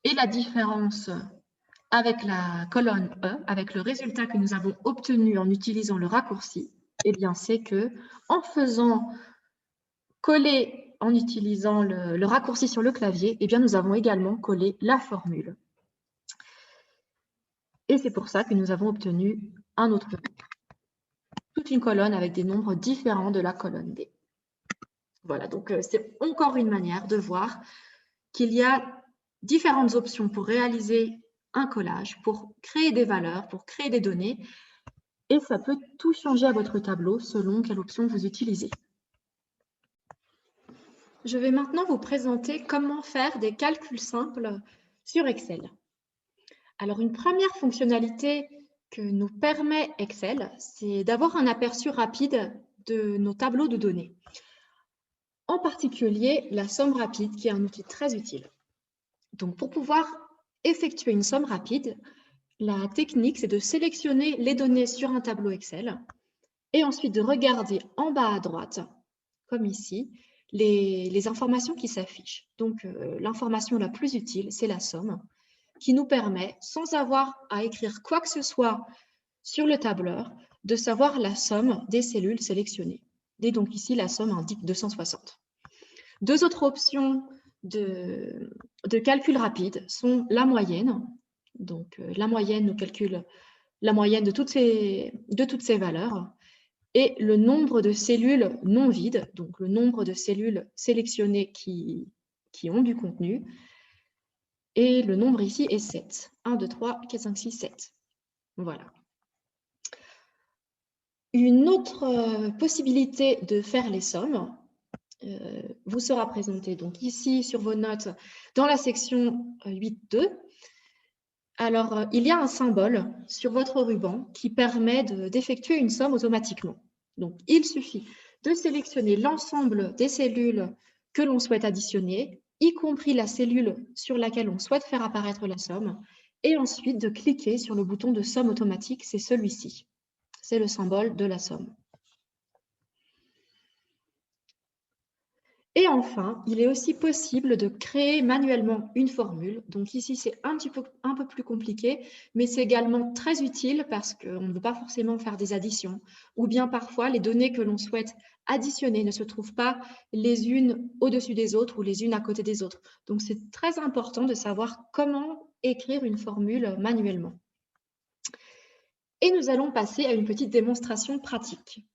Et la différence avec la colonne E, avec le résultat que nous avons obtenu en utilisant le raccourci, eh bien, c'est que en faisant coller, en utilisant le raccourci sur le clavier, eh bien, nous avons également collé la formule. Et c'est pour ça que nous avons obtenu un autre nombre. Toute une colonne avec des nombres différents de la colonne D. Voilà, donc c'est encore une manière de voir qu'il y a différentes options pour réaliser un collage, pour créer des valeurs, pour créer des données. Et ça peut tout changer à votre tableau selon quelle option vous utilisez. Je vais maintenant vous présenter comment faire des calculs simples sur Excel. Alors, une première fonctionnalité que nous permet Excel, c'est d'avoir un aperçu rapide de nos tableaux de données. en particulier la somme rapide, qui est un outil très utile. Donc, pour pouvoir effectuer une somme rapide, la technique, c'est de sélectionner les données sur un tableau Excel et ensuite de regarder en bas à droite, comme ici, les informations qui s'affichent. Donc, l'information la plus utile, c'est la somme, qui nous permet, sans avoir à écrire quoi que ce soit sur le tableur, de savoir la somme des cellules sélectionnées. Et donc ici, la somme indique 260. Deux autres options de calcul rapide sont la moyenne. Donc, la moyenne nous calcule la moyenne de toutes ces valeurs et le nombre de cellules non vides, donc le nombre de cellules sélectionnées qui ont du contenu. Et le nombre ici est 7. 1, 2, 3, 4, 5, 6, 7. Voilà. Une autre possibilité de faire les sommes vous sera présentée donc ici sur vos notes dans la section 8.2. Alors, il y a un symbole sur votre ruban qui permet d'effectuer une somme automatiquement. Donc, il suffit de sélectionner l'ensemble des cellules que l'on souhaite additionner, y compris la cellule sur laquelle on souhaite faire apparaître la somme, et ensuite de cliquer sur le bouton de somme automatique, c'est celui-ci. C'est le symbole de la somme. Et enfin, il est aussi possible de créer manuellement une formule. Donc ici, c'est un peu plus compliqué, mais c'est également très utile parce qu'on ne veut pas forcément faire des additions. Ou bien parfois, les données que l'on souhaite additionner ne se trouvent pas les unes au-dessus des autres ou les unes à côté des autres. Donc c'est très important de savoir comment écrire une formule manuellement. Et nous allons passer à une petite démonstration pratique.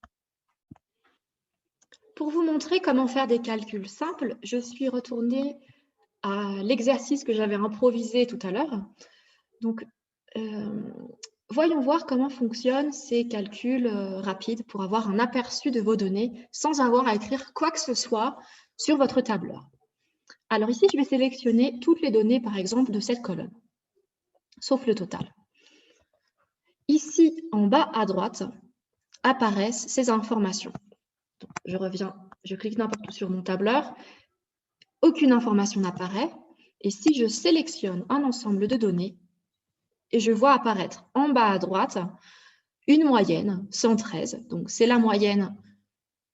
Pour vous montrer comment faire des calculs simples, je suis retournée à l'exercice que j'avais improvisé tout à l'heure. Donc, voyons voir comment fonctionnent ces calculs rapides pour avoir un aperçu de vos données sans avoir à écrire quoi que ce soit sur votre tableur. Alors ici, je vais sélectionner toutes les données, par exemple, de cette colonne, sauf le total. Ici, en bas à droite, apparaissent ces informations. Donc, je reviens, je clique n'importe où sur mon tableur, aucune information n'apparaît. Et si je sélectionne un ensemble de données, et je vois apparaître en bas à droite une moyenne, 113. Donc, c'est la moyenne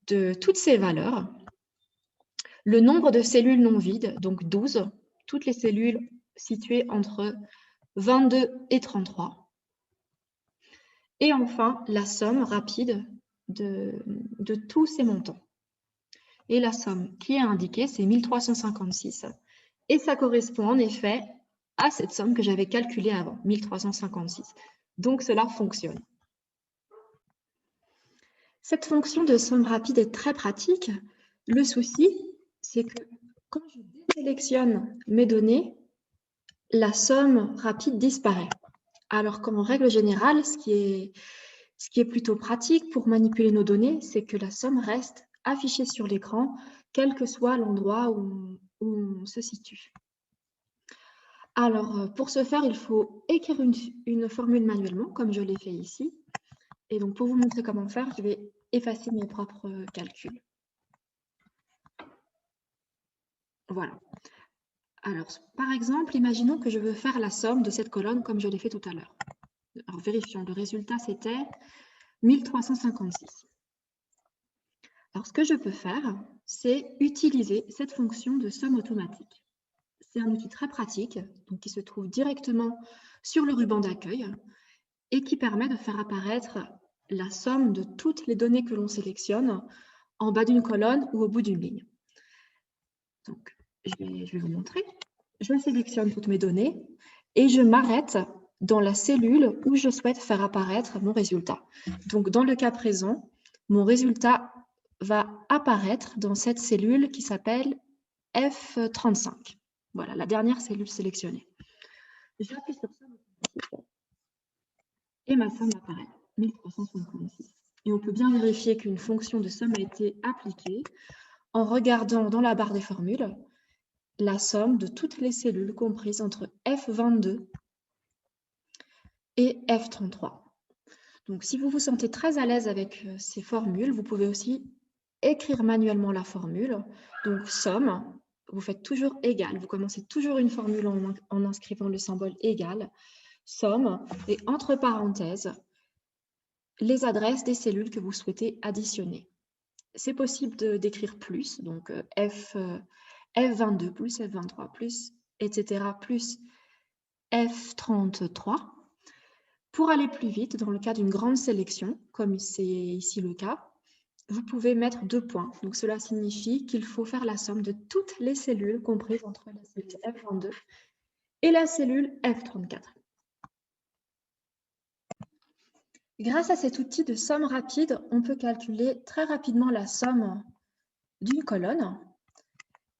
de toutes ces valeurs. Le nombre de cellules non vides, donc 12. Toutes les cellules situées entre 22 et 33. Et enfin, la somme rapide de tous ces montants. Et la somme qui est indiquée, c'est 1356. Et ça correspond en effet à cette somme que j'avais calculée avant, 1356. Donc, cela fonctionne. Cette fonction de somme rapide est très pratique. Le souci, c'est que quand je désélectionne mes données, la somme rapide disparaît. Alors qu'en règle générale, ce qui est plutôt pratique pour manipuler nos données, c'est que la somme reste affichée sur l'écran, quel que soit l'endroit où on se situe. Alors, pour ce faire, il faut écrire une formule manuellement, comme je l'ai fait ici. Et donc, pour vous montrer comment faire, je vais effacer mes propres calculs. Voilà. Alors, par exemple, imaginons que je veux faire la somme de cette colonne comme je l'ai fait tout à l'heure. Alors, vérifions. Le résultat, c'était 1356. Alors, ce que je peux faire, c'est utiliser cette fonction de somme automatique. C'est un outil très pratique, donc qui se trouve directement sur le ruban d'accueil et qui permet de faire apparaître la somme de toutes les données que l'on sélectionne en bas d'une colonne ou au bout d'une ligne. Donc, je vais vous montrer. Je sélectionne toutes mes données et je m'arrête dans la cellule où je souhaite faire apparaître mon résultat. Donc, dans le cas présent, mon résultat va apparaître dans cette cellule qui s'appelle F35. Voilà, la dernière cellule sélectionnée. J'appuie sur ça et ma somme apparaît, 1356. Et on peut bien vérifier qu'une fonction de somme a été appliquée en regardant dans la barre des formules la somme de toutes les cellules comprises entre F22 et F33. Donc, si vous vous sentez très à l'aise avec ces formules, vous pouvez aussi écrire manuellement la formule. Donc, somme, vous faites toujours égal. Vous commencez toujours une formule en inscrivant le symbole égal, somme, et entre parenthèses, les adresses des cellules que vous souhaitez additionner. C'est possible d'écrire plus, donc F22 plus F23 plus, etc. plus F33. Pour aller plus vite, dans le cas d'une grande sélection, comme c'est ici le cas, vous pouvez mettre 2 points. Donc cela signifie qu'il faut faire la somme de toutes les cellules comprises entre la cellule F22 et la cellule F34. Grâce à cet outil de somme rapide, on peut calculer très rapidement la somme d'une colonne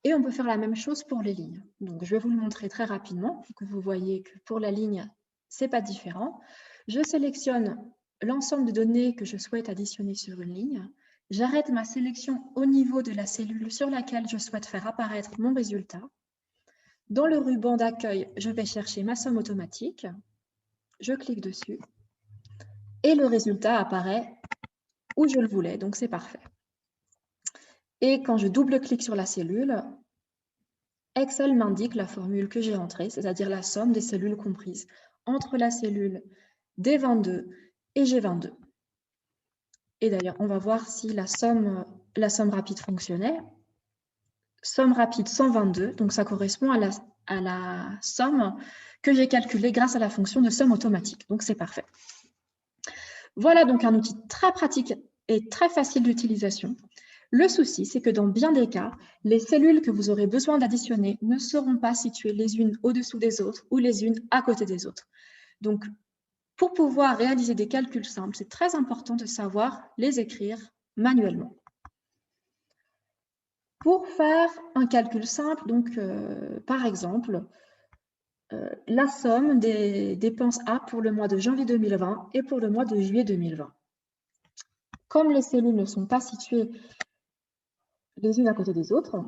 et on peut faire la même chose pour les lignes. Donc, je vais vous le montrer très rapidement pour que vous voyez que pour la ligne, ce n'est pas différent. Je sélectionne l'ensemble de données que je souhaite additionner sur une ligne. J'arrête ma sélection au niveau de la cellule sur laquelle je souhaite faire apparaître mon résultat. Dans le ruban d'accueil, je vais chercher ma somme automatique. Je clique dessus et le résultat apparaît où je le voulais, donc c'est parfait. Et quand je double-clique sur la cellule, Excel m'indique la formule que j'ai entrée, c'est-à-dire la somme des cellules comprises entre la cellule D22 et G22. Et d'ailleurs, on va voir si la somme rapide fonctionnait. Somme rapide 122, donc ça correspond à la somme que j'ai calculée grâce à la fonction de somme automatique. Donc c'est parfait. Voilà donc un outil très pratique et très facile d'utilisation. Le souci, c'est que dans bien des cas, les cellules que vous aurez besoin d'additionner ne seront pas situées les unes au-dessous des autres ou les unes à côté des autres. Donc, pour pouvoir réaliser des calculs simples, c'est très important de savoir les écrire manuellement. Pour faire un calcul simple, donc par exemple, la somme des dépenses A pour le mois de janvier 2020 et pour le mois de juillet 2020. Comme les cellules ne sont pas situées les unes à côté des autres,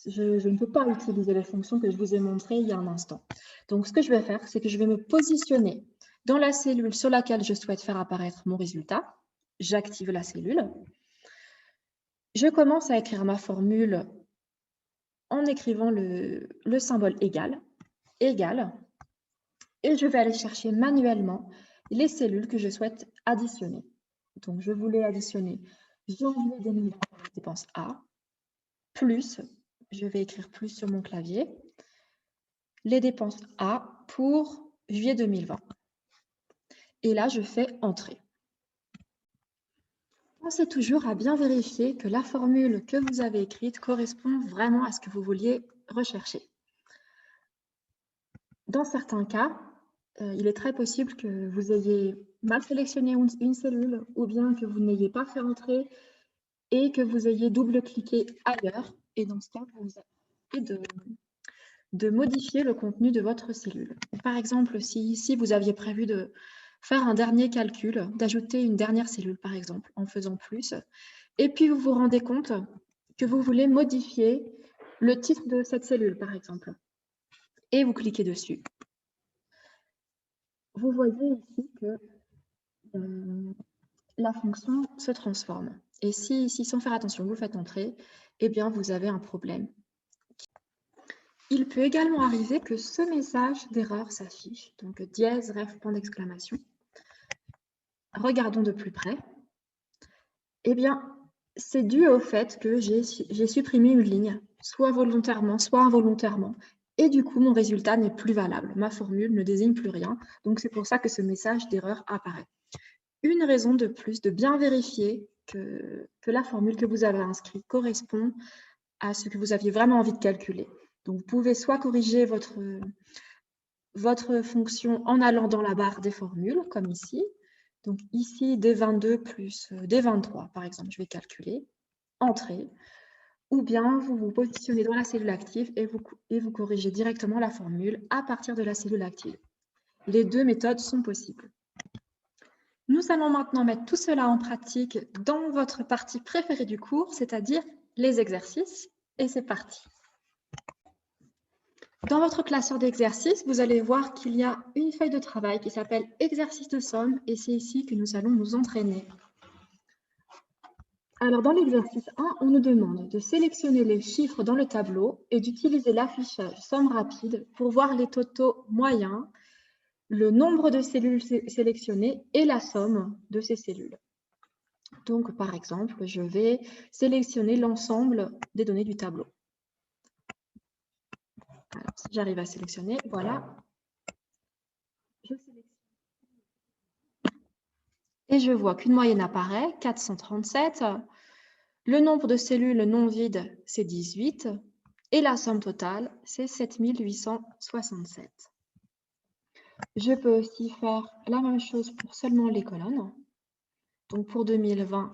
je ne peux pas utiliser les fonctions que je vous ai montrées il y a un instant. Donc, ce que je vais faire, c'est que je vais me positionner dans la cellule sur laquelle je souhaite faire apparaître mon résultat. J'active la cellule. Je commence à écrire ma formule en écrivant le symbole égal, égal, et je vais aller chercher manuellement les cellules que je souhaite additionner. Donc, je voulais additionner janvier 2020 pour la dépense A, plus, je vais écrire plus sur mon clavier, les dépenses A pour juillet 2020. Et là, je fais Entrée. Pensez toujours à bien vérifier que la formule que vous avez écrite correspond vraiment à ce que vous vouliez rechercher. Dans certains cas, il est très possible que vous ayez mal sélectionné une cellule ou bien que vous n'ayez pas fait entrer et que vous ayez double-cliqué ailleurs. Et dans ce cas, vous avez de modifier le contenu de votre cellule. Par exemple, si ici vous aviez prévu de faire un dernier calcul, d'ajouter une dernière cellule par exemple en faisant plus, et puis vous vous rendez compte que vous voulez modifier le titre de cette cellule par exemple, et vous cliquez dessus. Vous voyez ici que la fonction se transforme. Et si sans faire attention, vous faites entrer, eh bien vous avez un problème. Il peut également arriver que ce message d'erreur s'affiche, donc dièse, ref, point d'exclamation. Regardons de plus près. Eh bien, c'est dû au fait que j'ai supprimé une ligne, soit volontairement, soit involontairement. Et du coup, mon résultat n'est plus valable. Ma formule ne désigne plus rien. Donc, c'est pour ça que ce message d'erreur apparaît. Une raison de plus de bien vérifier que la formule que vous avez inscrite correspond à ce que vous aviez vraiment envie de calculer. Donc, vous pouvez soit corriger votre fonction en allant dans la barre des formules, comme ici. Donc, ici, D22 plus D23, par exemple, je vais calculer, Entrée. Ou bien, vous vous positionnez dans la cellule active et vous corrigez directement la formule à partir de la cellule active. Les deux méthodes sont possibles. Nous allons maintenant mettre tout cela en pratique dans votre partie préférée du cours, c'est-à-dire les exercices. Et c'est parti. Dans votre classeur d'exercices, vous allez voir qu'il y a une feuille de travail qui s'appelle exercice de somme et c'est ici que nous allons nous entraîner. Alors, dans l'exercice 1, on nous demande de sélectionner les chiffres dans le tableau et d'utiliser l'affichage somme rapide pour voir les totaux moyens, le nombre de cellules sélectionnées et la somme de ces cellules. Donc, par exemple, je vais sélectionner l'ensemble des données du tableau. Alors, si j'arrive à sélectionner, voilà. Je sélectionne. Et je vois qu'une moyenne apparaît, 437. Le nombre de cellules non vides, c'est 18. Et la somme totale, c'est 7867. Je peux aussi faire la même chose pour seulement les colonnes. Donc pour 2020,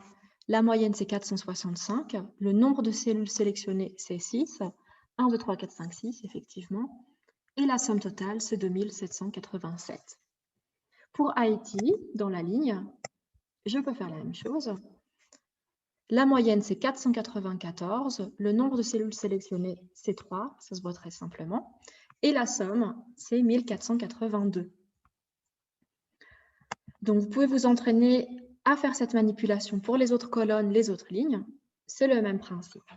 la moyenne, c'est 465. Le nombre de cellules sélectionnées, c'est 6. 1, 2, 3, 4, 5, 6, effectivement. Et la somme totale, c'est 2787. Pour Haïti, dans la ligne, je peux faire la même chose. La moyenne, c'est 494. Le nombre de cellules sélectionnées, c'est 3. Ça se voit très simplement. Et la somme, c'est 1482. Donc, vous pouvez vous entraîner à faire cette manipulation pour les autres colonnes, les autres lignes. C'est le même principe.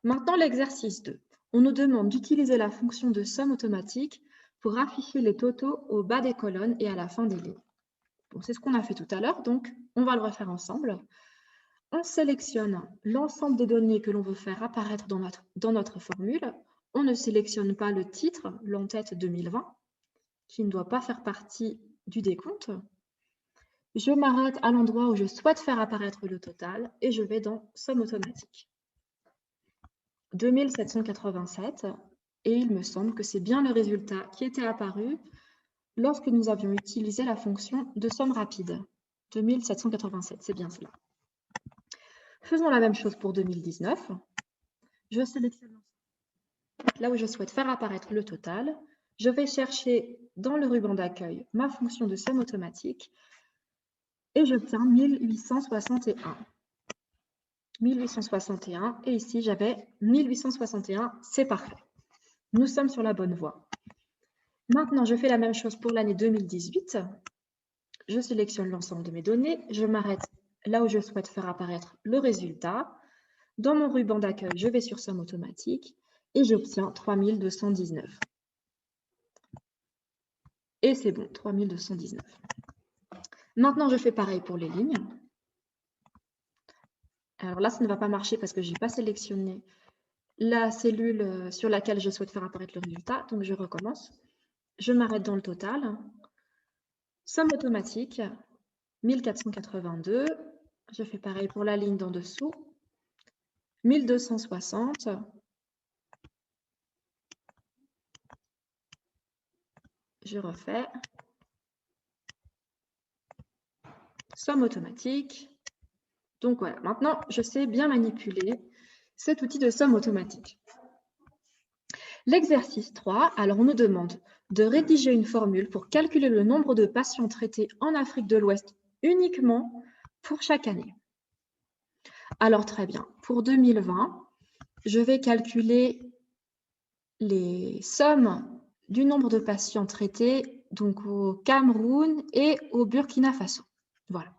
Maintenant, l'exercice 2. On nous demande d'utiliser la fonction de somme automatique pour afficher les totaux au bas des colonnes et à la fin des lignes. Bon, c'est ce qu'on a fait tout à l'heure, donc on va le refaire ensemble. On sélectionne l'ensemble des données que l'on veut faire apparaître dans notre formule. On ne sélectionne pas le titre, l'en-tête 2020, qui ne doit pas faire partie du décompte. Je m'arrête à l'endroit où je souhaite faire apparaître le total et je vais dans somme automatique. 2787, et il me semble que c'est bien le résultat qui était apparu lorsque nous avions utilisé la fonction de somme rapide. 2787, c'est bien cela. Faisons la même chose pour 2019. Je sélectionne là où je souhaite faire apparaître le total. Je vais chercher dans le ruban d'accueil ma fonction de somme automatique et j'obtiens 1861. 1861 et ici j'avais 1861, c'est parfait. Nous sommes sur la bonne voie. Maintenant, je fais la même chose pour l'année 2018. Je sélectionne l'ensemble de mes données, je m'arrête là où je souhaite faire apparaître le résultat. Dans mon ruban d'accueil, je vais sur somme automatique et j'obtiens 3219. Et c'est bon, 3219. Maintenant, je fais pareil pour les lignes. Alors là, ça ne va pas marcher parce que je n'ai pas sélectionné la cellule sur laquelle je souhaite faire apparaître le résultat. Donc, je recommence. Je m'arrête dans le total. Somme automatique, 1482. Je fais pareil pour la ligne d'en dessous. 1260. Je refais. Somme automatique. Donc voilà, maintenant, je sais bien manipuler cet outil de somme automatique. L'exercice 3, alors on nous demande de rédiger une formule pour calculer le nombre de patients traités en Afrique de l'Ouest uniquement pour chaque année. Alors très bien, pour 2020, je vais calculer les sommes du nombre de patients traités donc au Cameroun et au Burkina Faso. Voilà.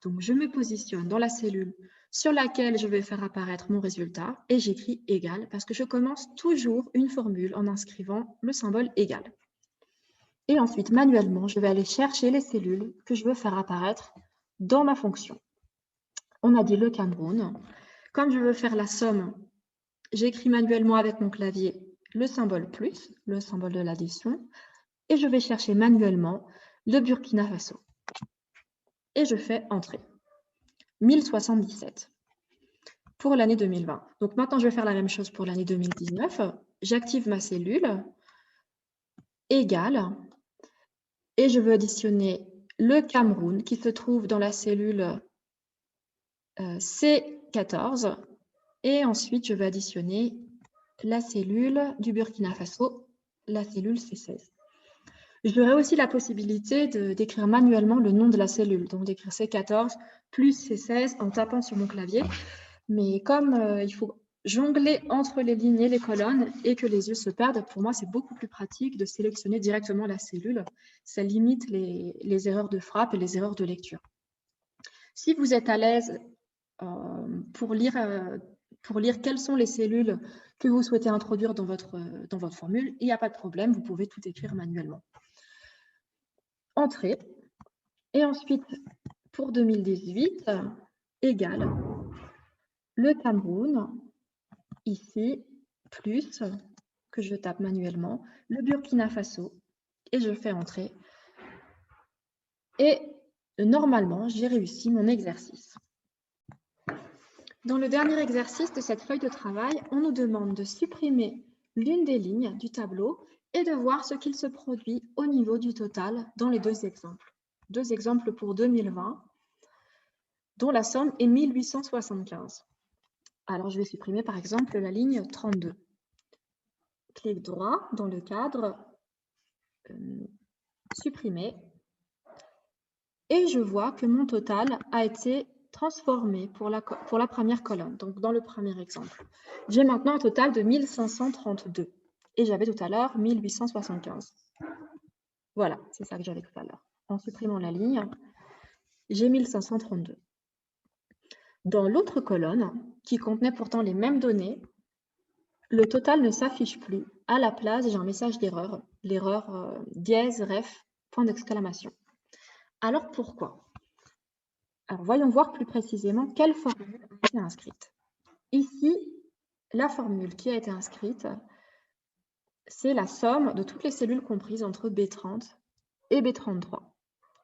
Donc, je me positionne dans la cellule sur laquelle je vais faire apparaître mon résultat et j'écris égal parce que je commence toujours une formule en inscrivant le symbole égal. Et ensuite, manuellement, je vais aller chercher les cellules que je veux faire apparaître dans ma fonction. On a dit le Cameroun. Comme je veux faire la somme, j'écris manuellement avec mon clavier le symbole plus, le symbole de l'addition, et je vais chercher manuellement le Burkina Faso. Et je fais entrer. 1077 pour l'année 2020. Donc maintenant, je vais faire la même chose pour l'année 2019. J'active ma cellule, égale, et je veux additionner le Cameroun qui se trouve dans la cellule C14. Et ensuite, je vais additionner la cellule du Burkina Faso, la cellule C16. J'aurai aussi la possibilité d'écrire manuellement le nom de la cellule, donc d'écrire C14 plus C16 en tapant sur mon clavier. Mais comme il faut jongler entre les lignes et les colonnes et que les yeux se perdent, pour moi, c'est beaucoup plus pratique de sélectionner directement la cellule. Ça limite les erreurs de frappe et les erreurs de lecture. Si vous êtes à l'aise pour lire quelles sont les cellules que vous souhaitez introduire dans votre formule. Il n'y a pas de problème, vous pouvez tout écrire manuellement. Entrée. Et ensuite, pour 2018, égale le Cameroun, ici, plus, que je tape manuellement, le Burkina Faso, et je fais entrer. Et normalement, j'ai réussi mon exercice. Dans le dernier exercice de cette feuille de travail, on nous demande de supprimer l'une des lignes du tableau et de voir ce qu'il se produit au niveau du total dans les deux exemples. Deux exemples pour 2020, dont la somme est 1875. Alors, je vais supprimer par exemple la ligne 32. Clic droit dans le cadre, supprimer, et je vois que mon total a été transformé pour la première colonne, donc dans le premier exemple. J'ai maintenant un total de 1532 et j'avais tout à l'heure 1875. Voilà, c'est ça que j'avais tout à l'heure. En supprimant la ligne, j'ai 1532. Dans l'autre colonne, qui contenait pourtant les mêmes données, le total ne s'affiche plus. À la place, j'ai un message d'erreur, l'erreur dièse ref, point d'exclamation. Alors pourquoi? Alors voyons voir plus précisément quelle formule a été inscrite. Ici, la formule qui a été inscrite, c'est la somme de toutes les cellules comprises entre B30 et B33.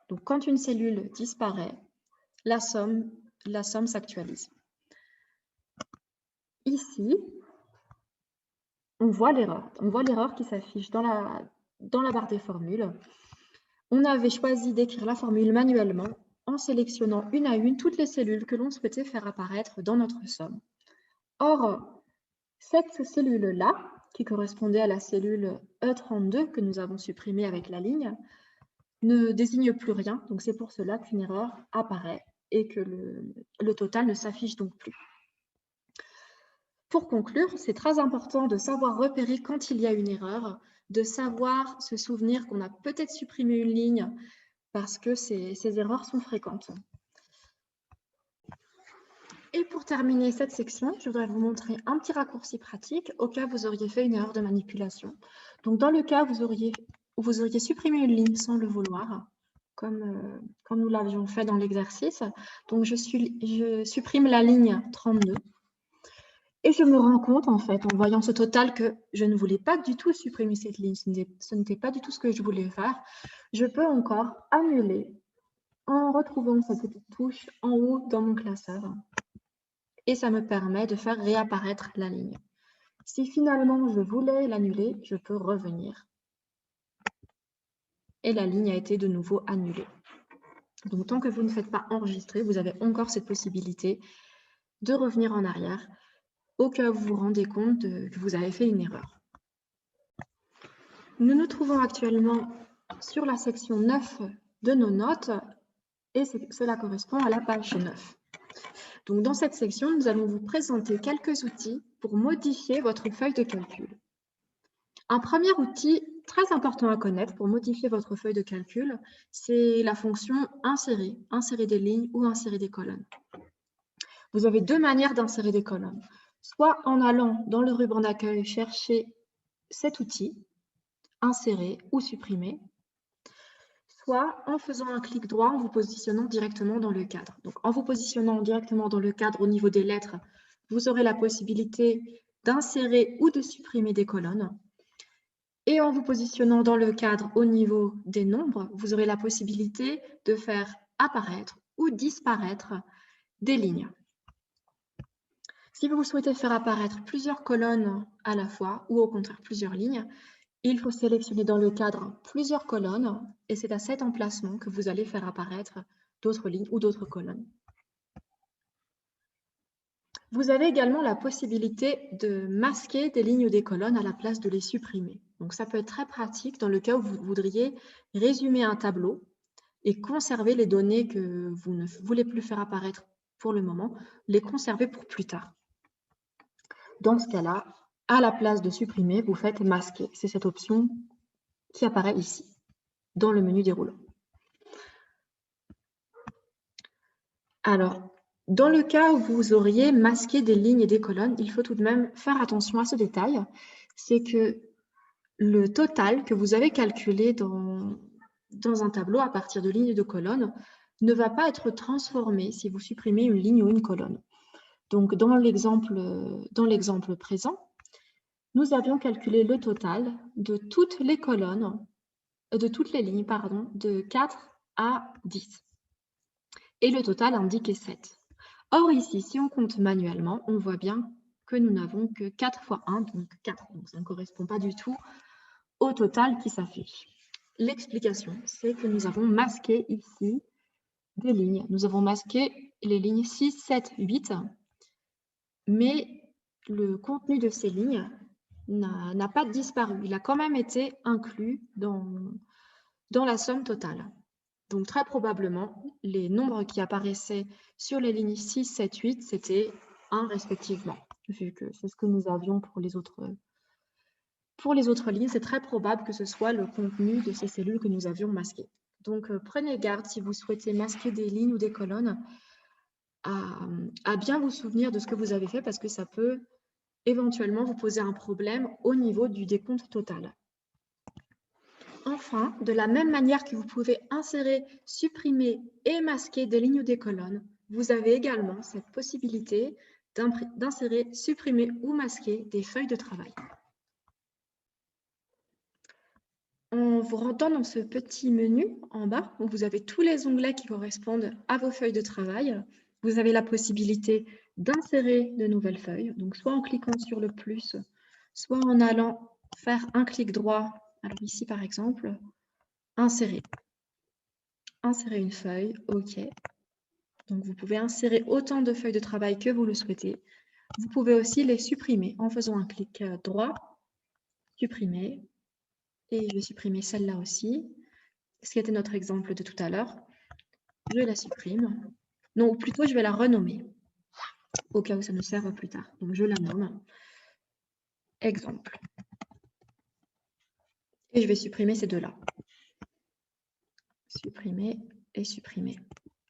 Donc quand une cellule disparaît, la somme s'actualise. Ici, on voit l'erreur qui s'affiche dans la barre des formules. On avait choisi d'écrire la formule manuellement en sélectionnant une à une toutes les cellules que l'on souhaitait faire apparaître dans notre somme. Or, cette cellule-là, qui correspondait à la cellule E32 que nous avons supprimée avec la ligne, ne désigne plus rien. Donc c'est pour cela qu'une erreur apparaît et que le total ne s'affiche donc plus. Pour conclure, c'est très important de savoir repérer quand il y a une erreur, de savoir se souvenir qu'on a peut-être supprimé une ligne parce que ces erreurs sont fréquentes. Et pour terminer cette section, je voudrais vous montrer un petit raccourci pratique au cas où vous auriez fait une erreur de manipulation. Donc dans le cas où vous auriez supprimé une ligne sans le vouloir, comme nous l'avions fait dans l'exercice, donc je supprime la ligne 32. Et je me rends compte, en fait, en voyant ce total, que je ne voulais pas du tout supprimer cette ligne. Ce n'était pas du tout ce que je voulais faire. Je peux encore annuler en retrouvant cette petite touche en haut dans mon classeur. Et ça me permet de faire réapparaître la ligne. Si finalement je voulais l'annuler, je peux revenir. Et la ligne a été de nouveau annulée. Donc, tant que vous ne faites pas enregistrer, vous avez encore cette possibilité de revenir en arrière au cas où vous vous rendez compte que vous avez fait une erreur. Nous nous trouvons actuellement sur la section 9 de nos notes et cela correspond à la page 9. Donc, dans cette section, nous allons vous présenter quelques outils pour modifier votre feuille de calcul. Un premier outil très important à connaître pour modifier votre feuille de calcul, c'est la fonction insérer, insérer des lignes ou insérer des colonnes. Vous avez deux manières d'insérer des colonnes. Soit en allant dans le ruban d'accueil chercher cet outil, insérer ou supprimer, soit en faisant un clic droit en vous positionnant directement dans le cadre. Donc, en vous positionnant directement dans le cadre au niveau des lettres, vous aurez la possibilité d'insérer ou de supprimer des colonnes. Et en vous positionnant dans le cadre au niveau des nombres, vous aurez la possibilité de faire apparaître ou disparaître des lignes. Si vous souhaitez faire apparaître plusieurs colonnes à la fois ou au contraire plusieurs lignes, il faut sélectionner dans le cadre plusieurs colonnes et c'est à cet emplacement que vous allez faire apparaître d'autres lignes ou d'autres colonnes. Vous avez également la possibilité de masquer des lignes ou des colonnes à la place de les supprimer. Donc ça peut être très pratique dans le cas où vous voudriez résumer un tableau et conserver les données que vous ne voulez plus faire apparaître pour le moment, les conserver pour plus tard. Dans ce cas-là, à la place de supprimer, vous faites masquer. C'est cette option qui apparaît ici, dans le menu déroulant. Alors, Dans le cas où vous auriez masqué des lignes et des colonnes, il faut tout de même faire attention à ce détail. C'est que le total que vous avez calculé dans un tableau à partir de lignes et de colonnes ne va pas être transformé si vous supprimez une ligne ou une colonne. Donc, dans l'exemple présent, nous avions calculé le total de toutes les colonnes, de toutes les lignes, pardon, de 4 à 10. Et le total indiquait 7. Or, ici, si on compte manuellement, on voit bien que nous n'avons que 4 fois 1, donc 4. Donc, ça ne correspond pas du tout au total qui s'affiche. L'explication, c'est que nous avons masqué ici des lignes. Nous avons masqué les lignes 6, 7, 8, mais le contenu de ces lignes n'a pas disparu. Il a quand même été inclus dans la somme totale. Donc, très probablement, les nombres qui apparaissaient sur les lignes 6, 7, 8, c'était 1 respectivement, vu que c'est ce que nous avions pour les autres lignes. C'est très probable que ce soit le contenu de ces cellules que nous avions masquées. Donc, prenez garde si vous souhaitez masquer des lignes ou des colonnes à bien vous souvenir de ce que vous avez fait parce que ça peut éventuellement vous poser un problème au niveau du décompte total. Enfin, de la même manière que vous pouvez insérer, supprimer et masquer des lignes ou des colonnes, vous avez également cette possibilité d'insérer, supprimer ou masquer des feuilles de travail. En vous rendant dans ce petit menu en bas, où vous avez tous les onglets qui correspondent à vos feuilles de travail, vous avez la possibilité d'insérer de nouvelles feuilles, donc soit en cliquant sur le plus, soit en allant faire un clic droit. Alors ici, par exemple, insérer. Insérer une feuille, OK. Donc, vous pouvez insérer autant de feuilles de travail que vous le souhaitez. Vous pouvez aussi les supprimer en faisant un clic droit, supprimer. Et je vais supprimer celle-là aussi, ce qui était notre exemple de tout à l'heure. Je la supprime. Non, ou plutôt, je vais la renommer, au cas où ça nous serve plus tard. Donc, je la nomme. Exemple. Et je vais supprimer ces deux-là. Supprimer et supprimer.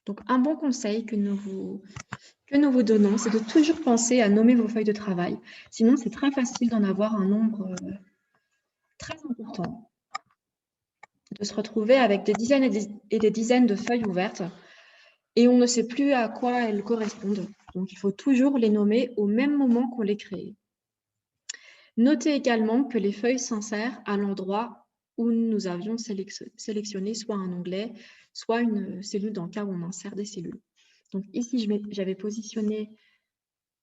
Donc, un bon conseil que nous vous donnons, c'est de toujours penser à nommer vos feuilles de travail. Sinon, c'est très facile d'en avoir un nombre très important, de se retrouver avec des dizaines et des dizaines de feuilles ouvertes et on ne sait plus à quoi elles correspondent. Donc, il faut toujours les nommer au même moment qu'on les crée. Notez également que les feuilles s'insèrent à l'endroit où nous avions sélectionné soit un onglet, soit une cellule dans le cas où on insère des cellules. Donc ici, j'avais sélectionné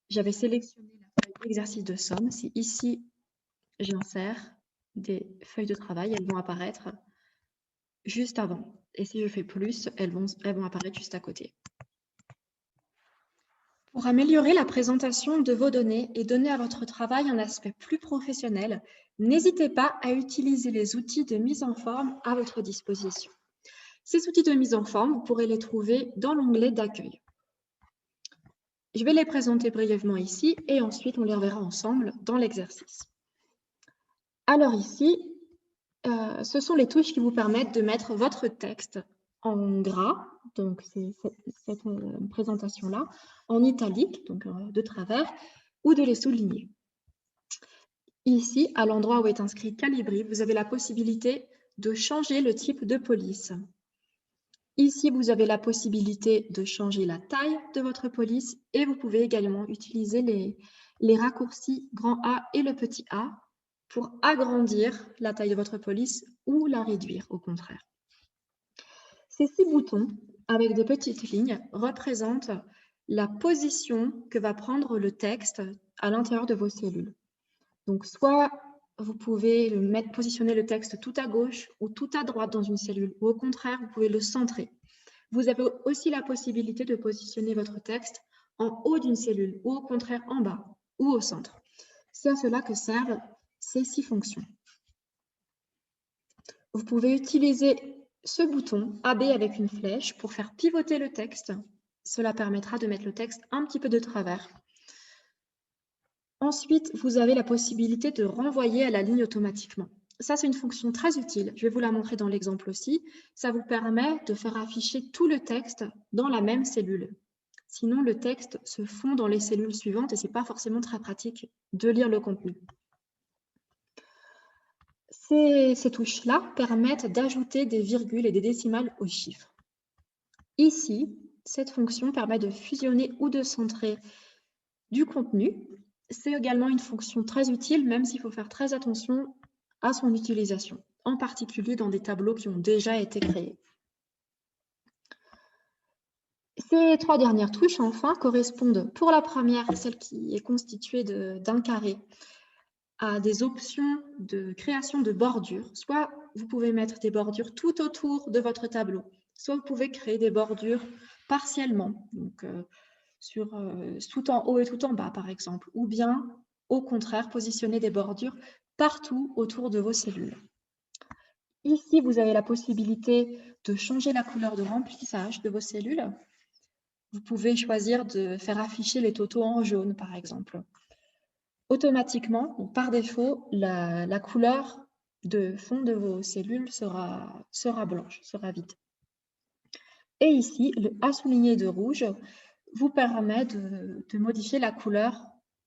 la feuille exercice de somme. Si ici, j'insère des feuilles de travail, elles vont apparaître juste avant. Et si je fais plus, elles vont apparaître juste à côté. Pour améliorer la présentation de vos données et donner à votre travail un aspect plus professionnel, n'hésitez pas à utiliser les outils de mise en forme à votre disposition. Ces outils de mise en forme, vous pourrez les trouver dans l'onglet d'accueil. Je vais les présenter brièvement ici et ensuite on les reverra ensemble dans l'exercice. Alors ici, ce sont les touches qui vous permettent de mettre votre texte en gras, donc c'est cette présentation-là, en italique, donc de travers, ou de les souligner. Ici, à l'endroit où est inscrit Calibri, vous avez la possibilité de changer le type de police. Ici, vous avez la possibilité de changer la taille de votre police et vous pouvez également utiliser les raccourcis grand A et le petit a pour agrandir la taille de votre police ou la réduire au contraire. Ces 6 boutons avec des petites lignes représentent la position que va prendre le texte à l'intérieur de vos cellules. Donc, soit vous pouvez positionner le texte tout à gauche ou tout à droite dans une cellule, ou au contraire, vous pouvez le centrer. Vous avez aussi la possibilité de positionner votre texte en haut d'une cellule, ou au contraire en bas, ou au centre. C'est à cela que servent ces 6 fonctions. Vous pouvez utiliser ce bouton AB avec une flèche pour faire pivoter le texte. Cela permettra de mettre le texte un petit peu de travers. Ensuite, vous avez la possibilité de renvoyer à la ligne automatiquement. Ça, c'est une fonction très utile. Je vais vous la montrer dans l'exemple aussi. Ça vous permet de faire afficher tout le texte dans la même cellule. Sinon, le texte se fond dans les cellules suivantes et ce n'est pas forcément très pratique de lire le contenu. Ces touches-là permettent d'ajouter des virgules et des décimales aux chiffres. Ici, cette fonction permet de fusionner ou de centrer du contenu. C'est également une fonction très utile, même s'il faut faire très attention à son utilisation, en particulier dans des tableaux qui ont déjà été créés. Ces 3 dernières touches, enfin, correspondent pour la première, celle qui est constituée d'un carré, à des options de création de bordures. Soit vous pouvez mettre des bordures tout autour de votre tableau, soit vous pouvez créer des bordures partiellement, donc tout en haut et tout en bas, par exemple, ou bien, au contraire, positionner des bordures partout autour de vos cellules. Ici, vous avez la possibilité de changer la couleur de remplissage de vos cellules. Vous pouvez choisir de faire afficher les totaux en jaune, par exemple. Automatiquement, par défaut, la couleur de fond de vos cellules sera blanche, sera vide. Et ici, le A souligné de rouge vous permet de modifier la couleur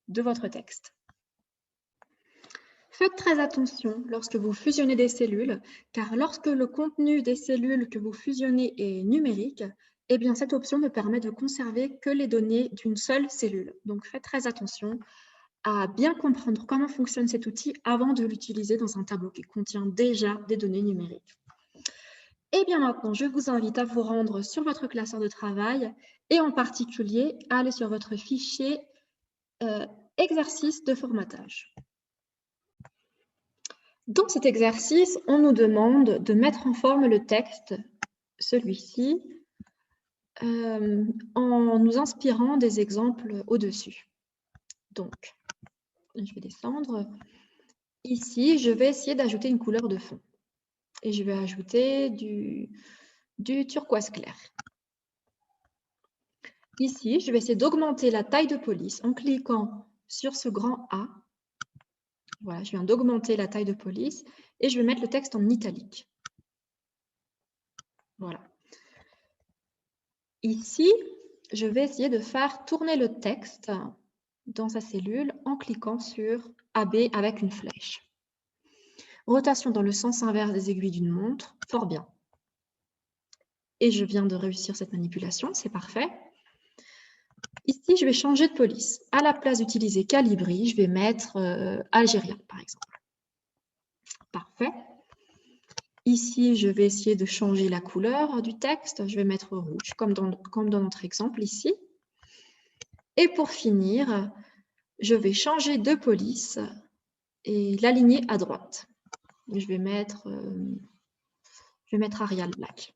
de votre texte. Faites très attention lorsque vous fusionnez des cellules, car lorsque le contenu des cellules que vous fusionnez est numérique, eh bien cette option ne permet de conserver que les données d'une seule cellule. Donc faites très attention à bien comprendre comment fonctionne cet outil avant de l'utiliser dans un tableau qui contient déjà des données numériques. Et bien maintenant, je vous invite à vous rendre sur votre classeur de travail et en particulier à aller sur votre fichier exercice de formatage. Dans cet exercice, on nous demande de mettre en forme le texte, celui-ci, en nous inspirant des exemples au-dessus. Donc, je vais descendre. Ici, je vais essayer d'ajouter une couleur de fond. Et je vais ajouter du turquoise clair. Ici, je vais essayer d'augmenter la taille de police en cliquant sur ce grand A. Voilà, je viens d'augmenter la taille de police et je vais mettre le texte en italique. Voilà. Ici, je vais essayer de faire tourner le texte dans sa cellule en cliquant sur AB avec une flèche. Rotation dans le sens inverse des aiguilles d'une montre, fort bien. Et je viens de réussir cette manipulation, c'est parfait. Ici, je vais changer de police. À la place d'utiliser Calibri, je vais mettre Algérien, par exemple. Parfait. Ici, je vais essayer de changer la couleur du texte. Je vais mettre rouge, comme dans notre exemple ici. Et pour finir, je vais changer de police et l'aligner à droite. Je vais mettre Arial Black.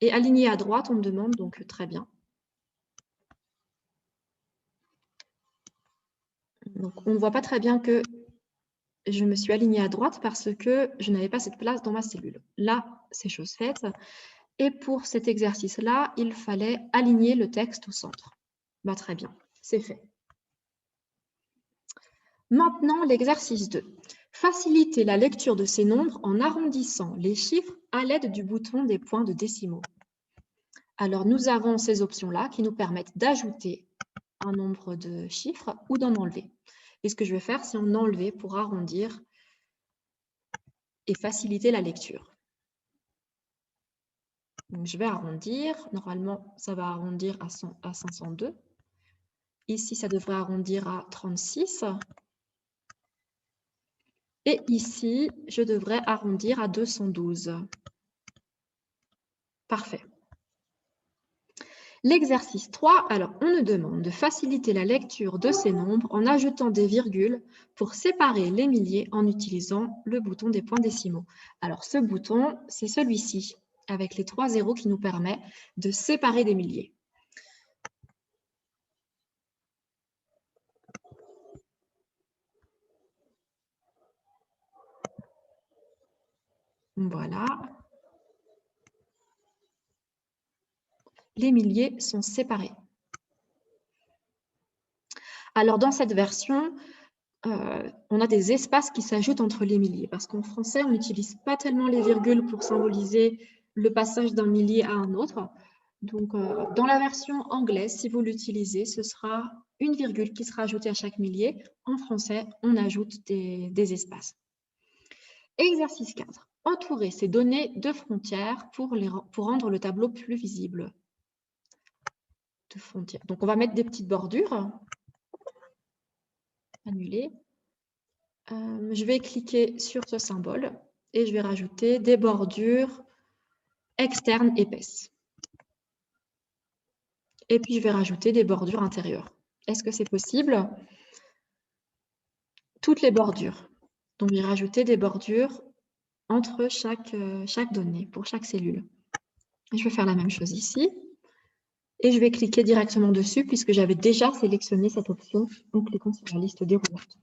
Et aligner à droite, on me demande donc très bien. Donc, on ne voit pas très bien que je me suis alignée à droite parce que je n'avais pas cette place dans ma cellule. Là, c'est chose faite. Et pour cet exercice-là, il fallait aligner le texte au centre. Bah, très bien, c'est fait. Maintenant, l'exercice 2. Faciliter la lecture de ces nombres en arrondissant les chiffres à l'aide du bouton des points de décimaux. Alors, nous avons ces options-là qui nous permettent d'ajouter un nombre de chiffres ou d'en enlever. Et ce que je vais faire, c'est en enlever pour arrondir et faciliter la lecture. Donc, je vais arrondir. Normalement, ça va arrondir à 502. Ici, ça devrait arrondir à 36. Et ici, je devrais arrondir à 212. Parfait. L'exercice 3, alors on nous demande de faciliter la lecture de ces nombres en ajoutant des virgules pour séparer les milliers en utilisant le bouton des points décimaux. Alors ce bouton, c'est celui-ci, avec les 3 zéros qui nous permet de séparer des milliers. Voilà. Les milliers sont séparés. Alors, dans cette version, on a des espaces qui s'ajoutent entre les milliers, parce qu'en français, on n'utilise pas tellement les virgules pour symboliser le passage d'un millier à un autre. Donc, dans la version anglaise, si vous l'utilisez, ce sera une virgule qui sera ajoutée à chaque millier. En français, on ajoute des espaces. Exercice 4. Entourer ces données de frontières pour rendre le tableau plus visible. De frontières. Donc, on va mettre des petites bordures. Annuler. Je vais cliquer sur ce symbole et je vais rajouter des bordures externes épaisses. Et puis, je vais rajouter des bordures intérieures. Est-ce que c'est possible? Toutes les bordures. Donc, je vais rajouter des bordures entre chaque donnée, pour chaque cellule. Je vais faire la même chose ici. Et je vais cliquer directement dessus puisque j'avais déjà sélectionné cette option en cliquant sur la liste déroulante.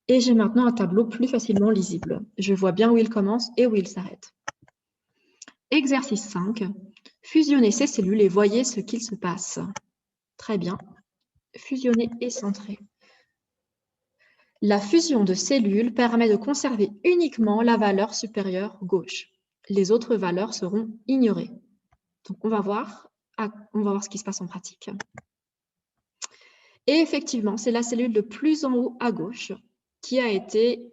Et j'ai maintenant un tableau plus facilement lisible. Je vois bien où il commence et où il s'arrête. Exercice 5. Fusionnez ces cellules et voyez ce qu'il se passe. Très bien. Fusionner et centrer. La fusion de cellules permet de conserver uniquement la valeur supérieure gauche. Les autres valeurs seront ignorées. Donc, on va voir ce qui se passe en pratique. Et effectivement, c'est la cellule de plus en haut à gauche qui s'est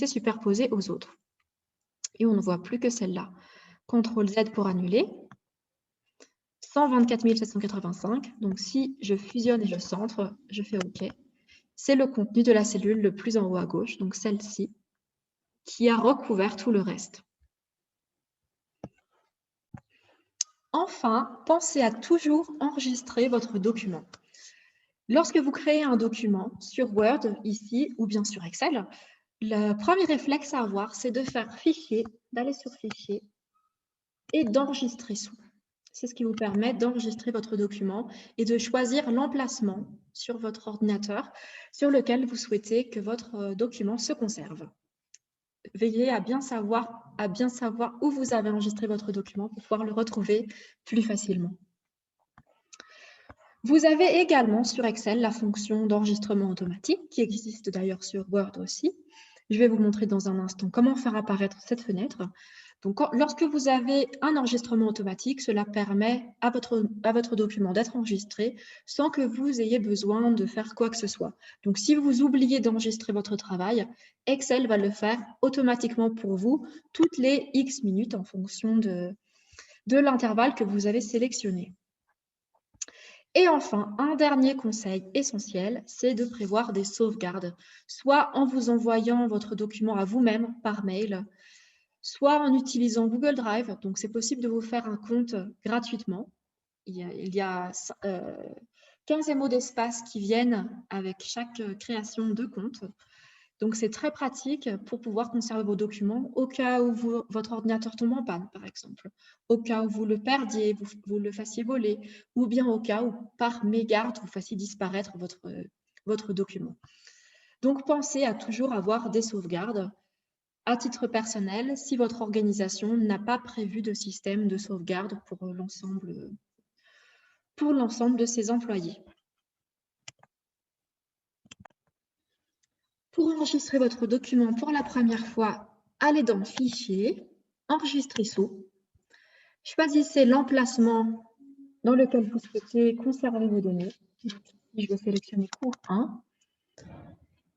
superposée aux autres. Et on ne voit plus que celle-là. CTRL Z pour annuler. 124 785. Donc, si je fusionne et je centre, je fais OK. C'est le contenu de la cellule le plus en haut à gauche, donc celle-ci, qui a recouvert tout le reste. Enfin, pensez à toujours enregistrer votre document. Lorsque vous créez un document sur Word, ici, ou bien sur Excel, le premier réflexe à avoir, c'est de faire Fichier, d'aller sur Fichier et d'enregistrer sous. C'est ce qui vous permet d'enregistrer votre document et de choisir l'emplacement sur votre ordinateur sur lequel vous souhaitez que votre document se conserve. Veillez à bien savoir où vous avez enregistré votre document pour pouvoir le retrouver plus facilement. Vous avez également sur Excel la fonction d'enregistrement automatique qui existe d'ailleurs sur Word aussi. Je vais vous montrer dans un instant comment faire apparaître cette fenêtre. Donc, lorsque vous avez un enregistrement automatique, cela permet à votre document d'être enregistré sans que vous ayez besoin de faire quoi que ce soit. Donc, si vous oubliez d'enregistrer votre travail, Excel va le faire automatiquement pour vous toutes les X minutes en fonction de l'intervalle que vous avez sélectionné. Et enfin, un dernier conseil essentiel, c'est de prévoir des sauvegardes, soit en vous envoyant votre document à vous-même par mail, soit en utilisant Google Drive. Donc, c'est possible de vous faire un compte gratuitement. Il y a 15 mots d'espace qui viennent avec chaque création de compte. Donc, c'est très pratique pour pouvoir conserver vos documents au cas où votre ordinateur tombe en panne, par exemple, au cas où vous le perdiez, vous le fassiez voler, ou bien au cas où, par mégarde, vous fassiez disparaître votre document. Donc, pensez à toujours avoir des sauvegardes. À titre personnel, si votre organisation n'a pas prévu de système de sauvegarde pour l'ensemble de ses employés. Pour enregistrer votre document pour la première fois, allez dans Fichier, Enregistrer sous. Choisissez l'emplacement dans lequel vous souhaitez conserver vos données. Je vais sélectionner cours 1.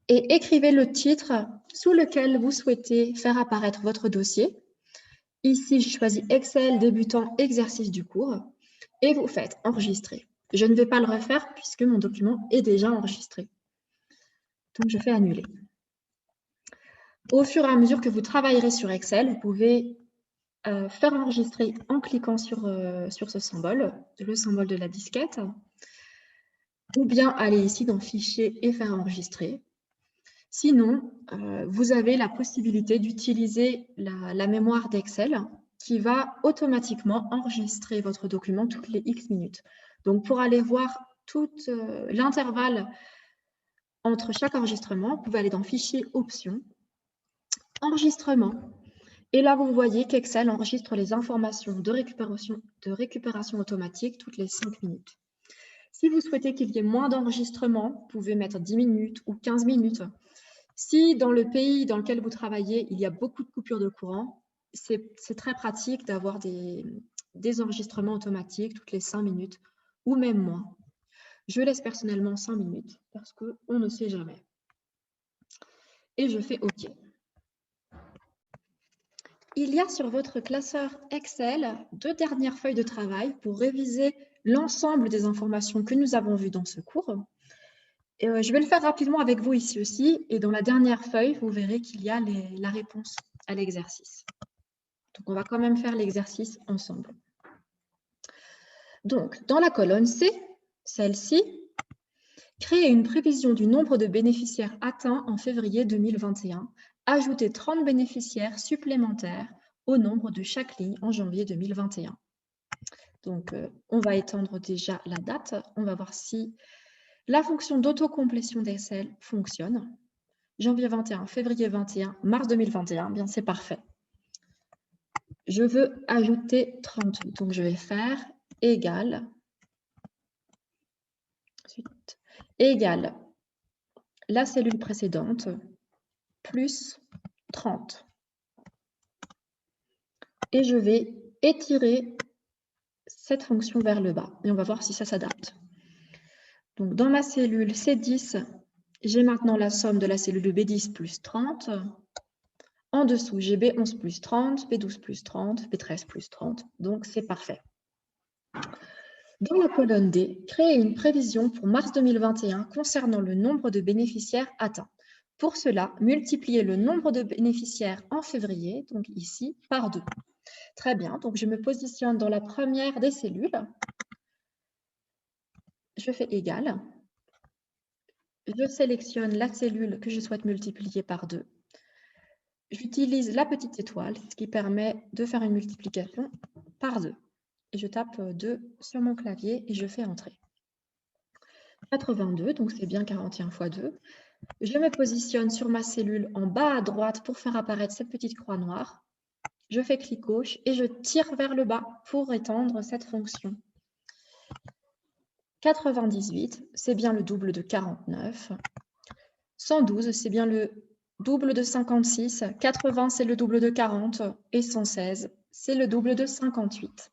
Et écrivez le titre sous lequel vous souhaitez faire apparaître votre dossier. Ici, je choisis Excel débutant exercice du cours et vous faites enregistrer. Je ne vais pas le refaire puisque mon document est déjà enregistré. Donc, je fais annuler. Au fur et à mesure que vous travaillerez sur Excel, vous pouvez faire enregistrer en cliquant sur ce symbole, le symbole de la disquette, ou bien aller ici dans Fichier et faire enregistrer. Sinon, vous avez la possibilité d'utiliser la mémoire d'Excel qui va automatiquement enregistrer votre document toutes les X minutes. Donc, pour aller voir tout l'intervalle entre chaque enregistrement, vous pouvez aller dans Fichier, Options, Enregistrement. Et là, vous voyez qu'Excel enregistre les informations de récupération automatique toutes les 5 minutes. Si vous souhaitez qu'il y ait moins d'enregistrements, vous pouvez mettre 10 minutes ou 15 minutes. Si dans le pays dans lequel vous travaillez, il y a beaucoup de coupures de courant, c'est très pratique d'avoir des enregistrements automatiques toutes les 5 minutes ou même moins. Je laisse personnellement 5 minutes parce qu'on ne sait jamais. Et je fais OK. Il y a sur votre classeur Excel 2 dernières feuilles de travail pour réviser l'ensemble des informations que nous avons vues dans ce cours. Et, je vais le faire rapidement avec vous ici aussi. Et dans la dernière feuille, vous verrez qu'il y a la réponse à l'exercice. Donc, on va quand même faire l'exercice ensemble. Donc, dans la colonne C, celle-ci, créer une prévision du nombre de bénéficiaires atteints en février 2021. Ajouter 30 bénéficiaires supplémentaires au nombre de chaque ligne en janvier 2021. Donc, on va étendre déjà la date. On va voir si la fonction d'autocomplétion des cells fonctionne. Janvier 21, février 21, mars 2021, bien c'est parfait. Je veux ajouter 30. Donc, je vais faire égal la cellule précédente plus 30. Et je vais étirer cette fonction vers le bas. Et on va voir si ça s'adapte. Donc, dans ma cellule C10, j'ai maintenant la somme de la cellule B10 plus 30. En dessous, j'ai B11 plus 30, B12 plus 30, B13 plus 30. Donc, c'est parfait. Dans la colonne D, créer une prévision pour mars 2021 concernant le nombre de bénéficiaires atteints. Pour cela, multiplier le nombre de bénéficiaires en février, donc ici, par 2. Très bien, donc je me positionne dans la première des cellules. Je fais égal. Je sélectionne la cellule que je souhaite multiplier par 2. J'utilise la petite étoile, ce qui permet de faire une multiplication par 2. Et je tape 2 sur mon clavier et je fais entrer. 82, donc c'est bien 41 fois 2. Je me positionne sur ma cellule en bas à droite pour faire apparaître cette petite croix noire. Je fais clic gauche et je tire vers le bas pour étendre cette fonction. 98, c'est bien le double de 49. 112, c'est bien le double de 56. 80, c'est le double de 40. Et 116, c'est le double de 58.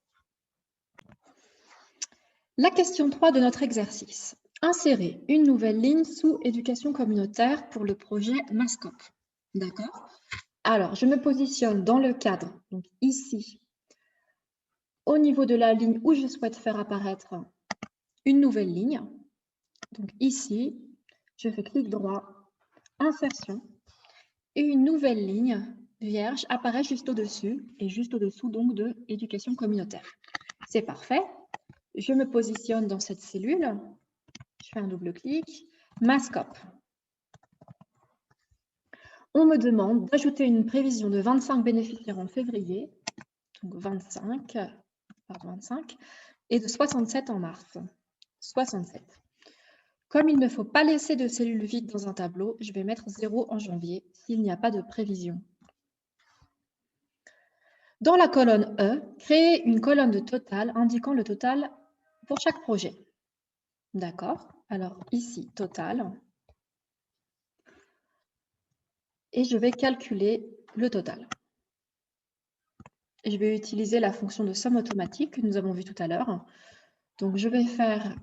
La question 3 de notre exercice. Insérer une nouvelle ligne sous éducation communautaire pour le projet MASCOP. D'accord? Alors, je me positionne dans le cadre, donc ici, au niveau de la ligne où je souhaite faire apparaître une nouvelle ligne. Donc ici, je fais clic droit, insertion, et une nouvelle ligne vierge apparaît juste au-dessus, et juste au-dessous donc de éducation communautaire. C'est parfait. Je me positionne dans cette cellule, je fais un double clic, MASCOP. On me demande d'ajouter une prévision de 25 bénéficiaires en février, donc 25, et de 67 en mars. 67. Comme il ne faut pas laisser de cellules vides dans un tableau, je vais mettre 0 en janvier s'il n'y a pas de prévision. Dans la colonne E, créer une colonne de total indiquant le total pour chaque projet. D'accord? Alors ici, total. Et je vais calculer le total. Et je vais utiliser la fonction de somme automatique que nous avons vue tout à l'heure. Donc je vais faire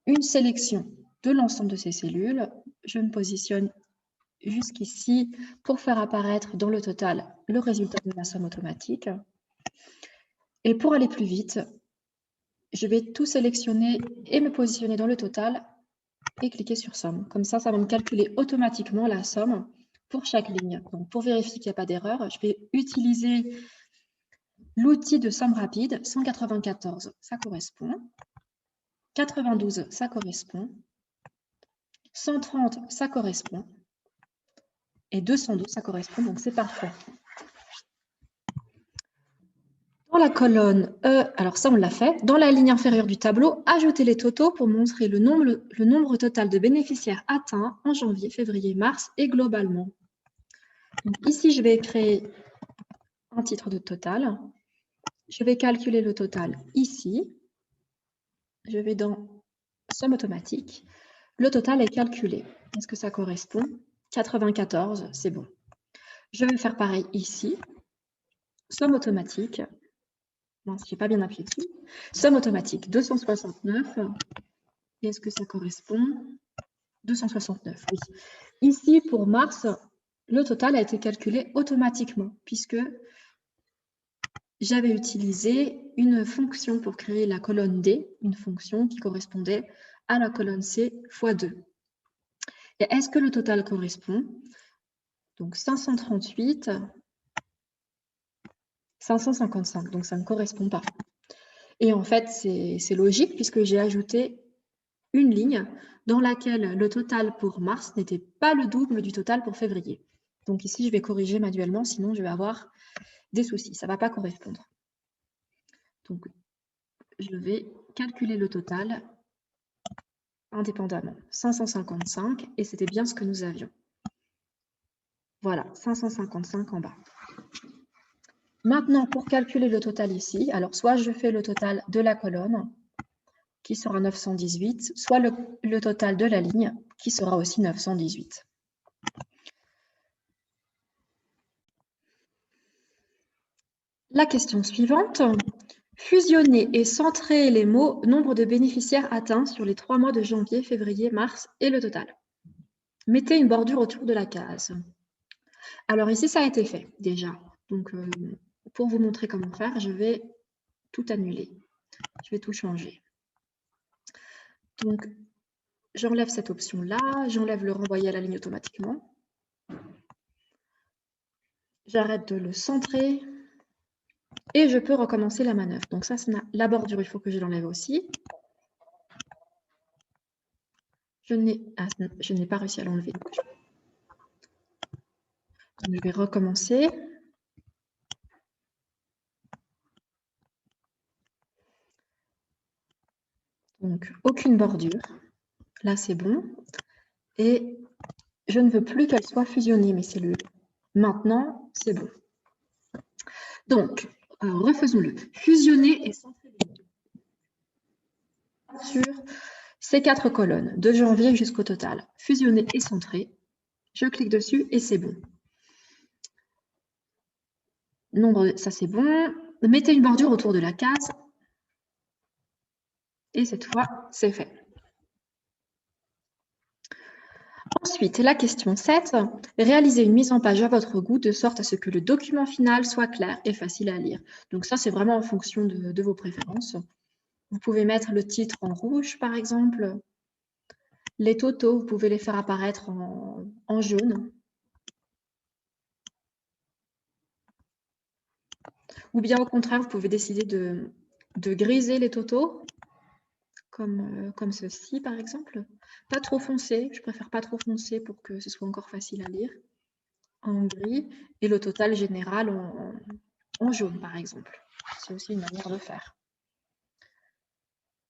une sélection de l'ensemble de ces cellules. Je me positionne jusqu'ici pour faire apparaître dans le total le résultat de ma somme automatique. Et pour aller plus vite, je vais tout sélectionner et me positionner dans le total et cliquer sur somme. Comme ça, ça va me calculer automatiquement la somme pour chaque ligne. Donc, pour vérifier qu'il n'y a pas d'erreur, je vais utiliser l'outil de somme rapide. 194, ça correspond. 92, ça correspond. 130, ça correspond. Et 212, ça correspond, donc c'est parfait. Dans la colonne E, alors ça on l'a fait, dans la ligne inférieure du tableau, ajoutez les totaux pour montrer le nombre total de bénéficiaires atteints en janvier, février, mars et globalement. Donc ici, je vais créer un titre de total. Je vais calculer le total ici. Je vais dans somme automatique. Le total est calculé. Est-ce que ça correspond? 94, c'est bon. Je vais faire pareil ici. somme automatique. Mince, je n'ai pas bien appuyé dessus. Somme automatique, 269. Est-ce que ça correspond? 269, oui. Ici, pour mars, le total a été calculé automatiquement, puisque j'avais utilisé une fonction pour créer la colonne D, une fonction qui correspondait à la colonne C fois 2. Et est-ce que le total correspond? Donc 538, 555, donc ça ne correspond pas. Et en fait, c'est logique puisque j'ai ajouté une ligne dans laquelle le total pour mars n'était pas le double du total pour février. Donc ici, je vais corriger manuellement, sinon je vais avoir des soucis, ça ne va pas correspondre. Donc, je vais calculer le total indépendamment. 555, et c'était bien ce que nous avions. Voilà, 555 en bas. Maintenant, pour calculer le total ici, alors soit je fais le total de la colonne, qui sera 918, soit le total de la ligne, qui sera aussi 918. La question suivante. Fusionner et centrer les mots nombre de bénéficiaires atteints sur les 3 mois de janvier, février, mars et le total. Mettez une bordure autour de la case. Alors ici, ça a été fait déjà. Donc, pour vous montrer comment faire, je vais tout annuler. Je vais tout changer. Donc, j'enlève cette option-là. J'enlève le renvoyer à la ligne automatiquement. J'arrête de le centrer. Et je peux recommencer la manœuvre. Donc ça, c'est la bordure, il faut que je l'enlève aussi. Je n'ai pas réussi à l'enlever. Donc je vais recommencer. Donc, aucune bordure. Là, c'est bon. Et je ne veux plus qu'elles soient fusionnées, mes cellules. Maintenant, c'est bon. Donc, refaisons-le. Fusionner et centrer les mots sur ces 4 colonnes, de janvier jusqu'au total. Fusionner et centrer. Je clique dessus et c'est bon. Nombre, ça c'est bon. Mettez une bordure autour de la case. Et cette fois, c'est fait. Ensuite, la question 7. Réalisez une mise en page à votre goût de sorte à ce que le document final soit clair et facile à lire. Donc ça, c'est vraiment en fonction de vos préférences. Vous pouvez mettre le titre en rouge, par exemple. Les totaux, vous pouvez les faire apparaître en jaune. Ou bien au contraire, vous pouvez décider de griser les totaux, comme ceci, par exemple. Pas trop foncé, je préfère pas trop foncé pour que ce soit encore facile à lire. En gris, et le total général en jaune, par exemple. C'est aussi une manière de faire.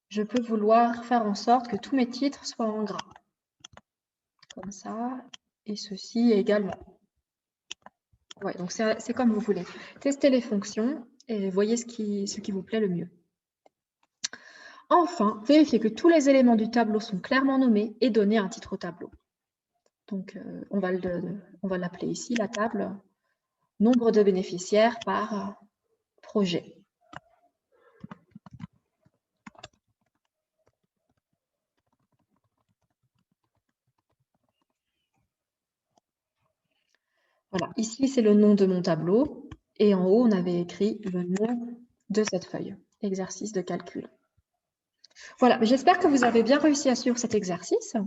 Je peux vouloir faire en sorte que tous mes titres soient en gras. Comme ça, et ceci également. Ouais, donc c'est comme vous voulez. Testez les fonctions et voyez ce qui vous plaît le mieux. Enfin, vérifiez que tous les éléments du tableau sont clairement nommés et donnez un titre au tableau. Donc, on va l'appeler ici la table nombre de bénéficiaires par projet. Voilà, ici c'est le nom de mon tableau et en haut on avait écrit le nom de cette feuille, exercice de calcul. Voilà, j'espère que vous avez bien réussi à suivre cet exercice.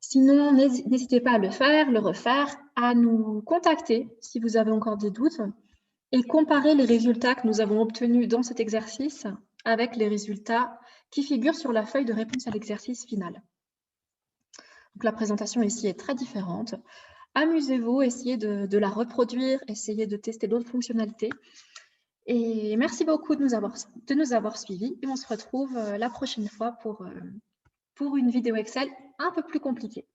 Sinon, n'hésitez pas à le faire, le refaire, à nous contacter si vous avez encore des doutes et comparer les résultats que nous avons obtenus dans cet exercice avec les résultats qui figurent sur la feuille de réponse à l'exercice final. Donc, la présentation ici est très différente. Amusez-vous, essayez de la reproduire, essayez de tester d'autres fonctionnalités. Et merci beaucoup de nous avoir suivis. Et on se retrouve la prochaine fois pour une vidéo Excel un peu plus compliquée.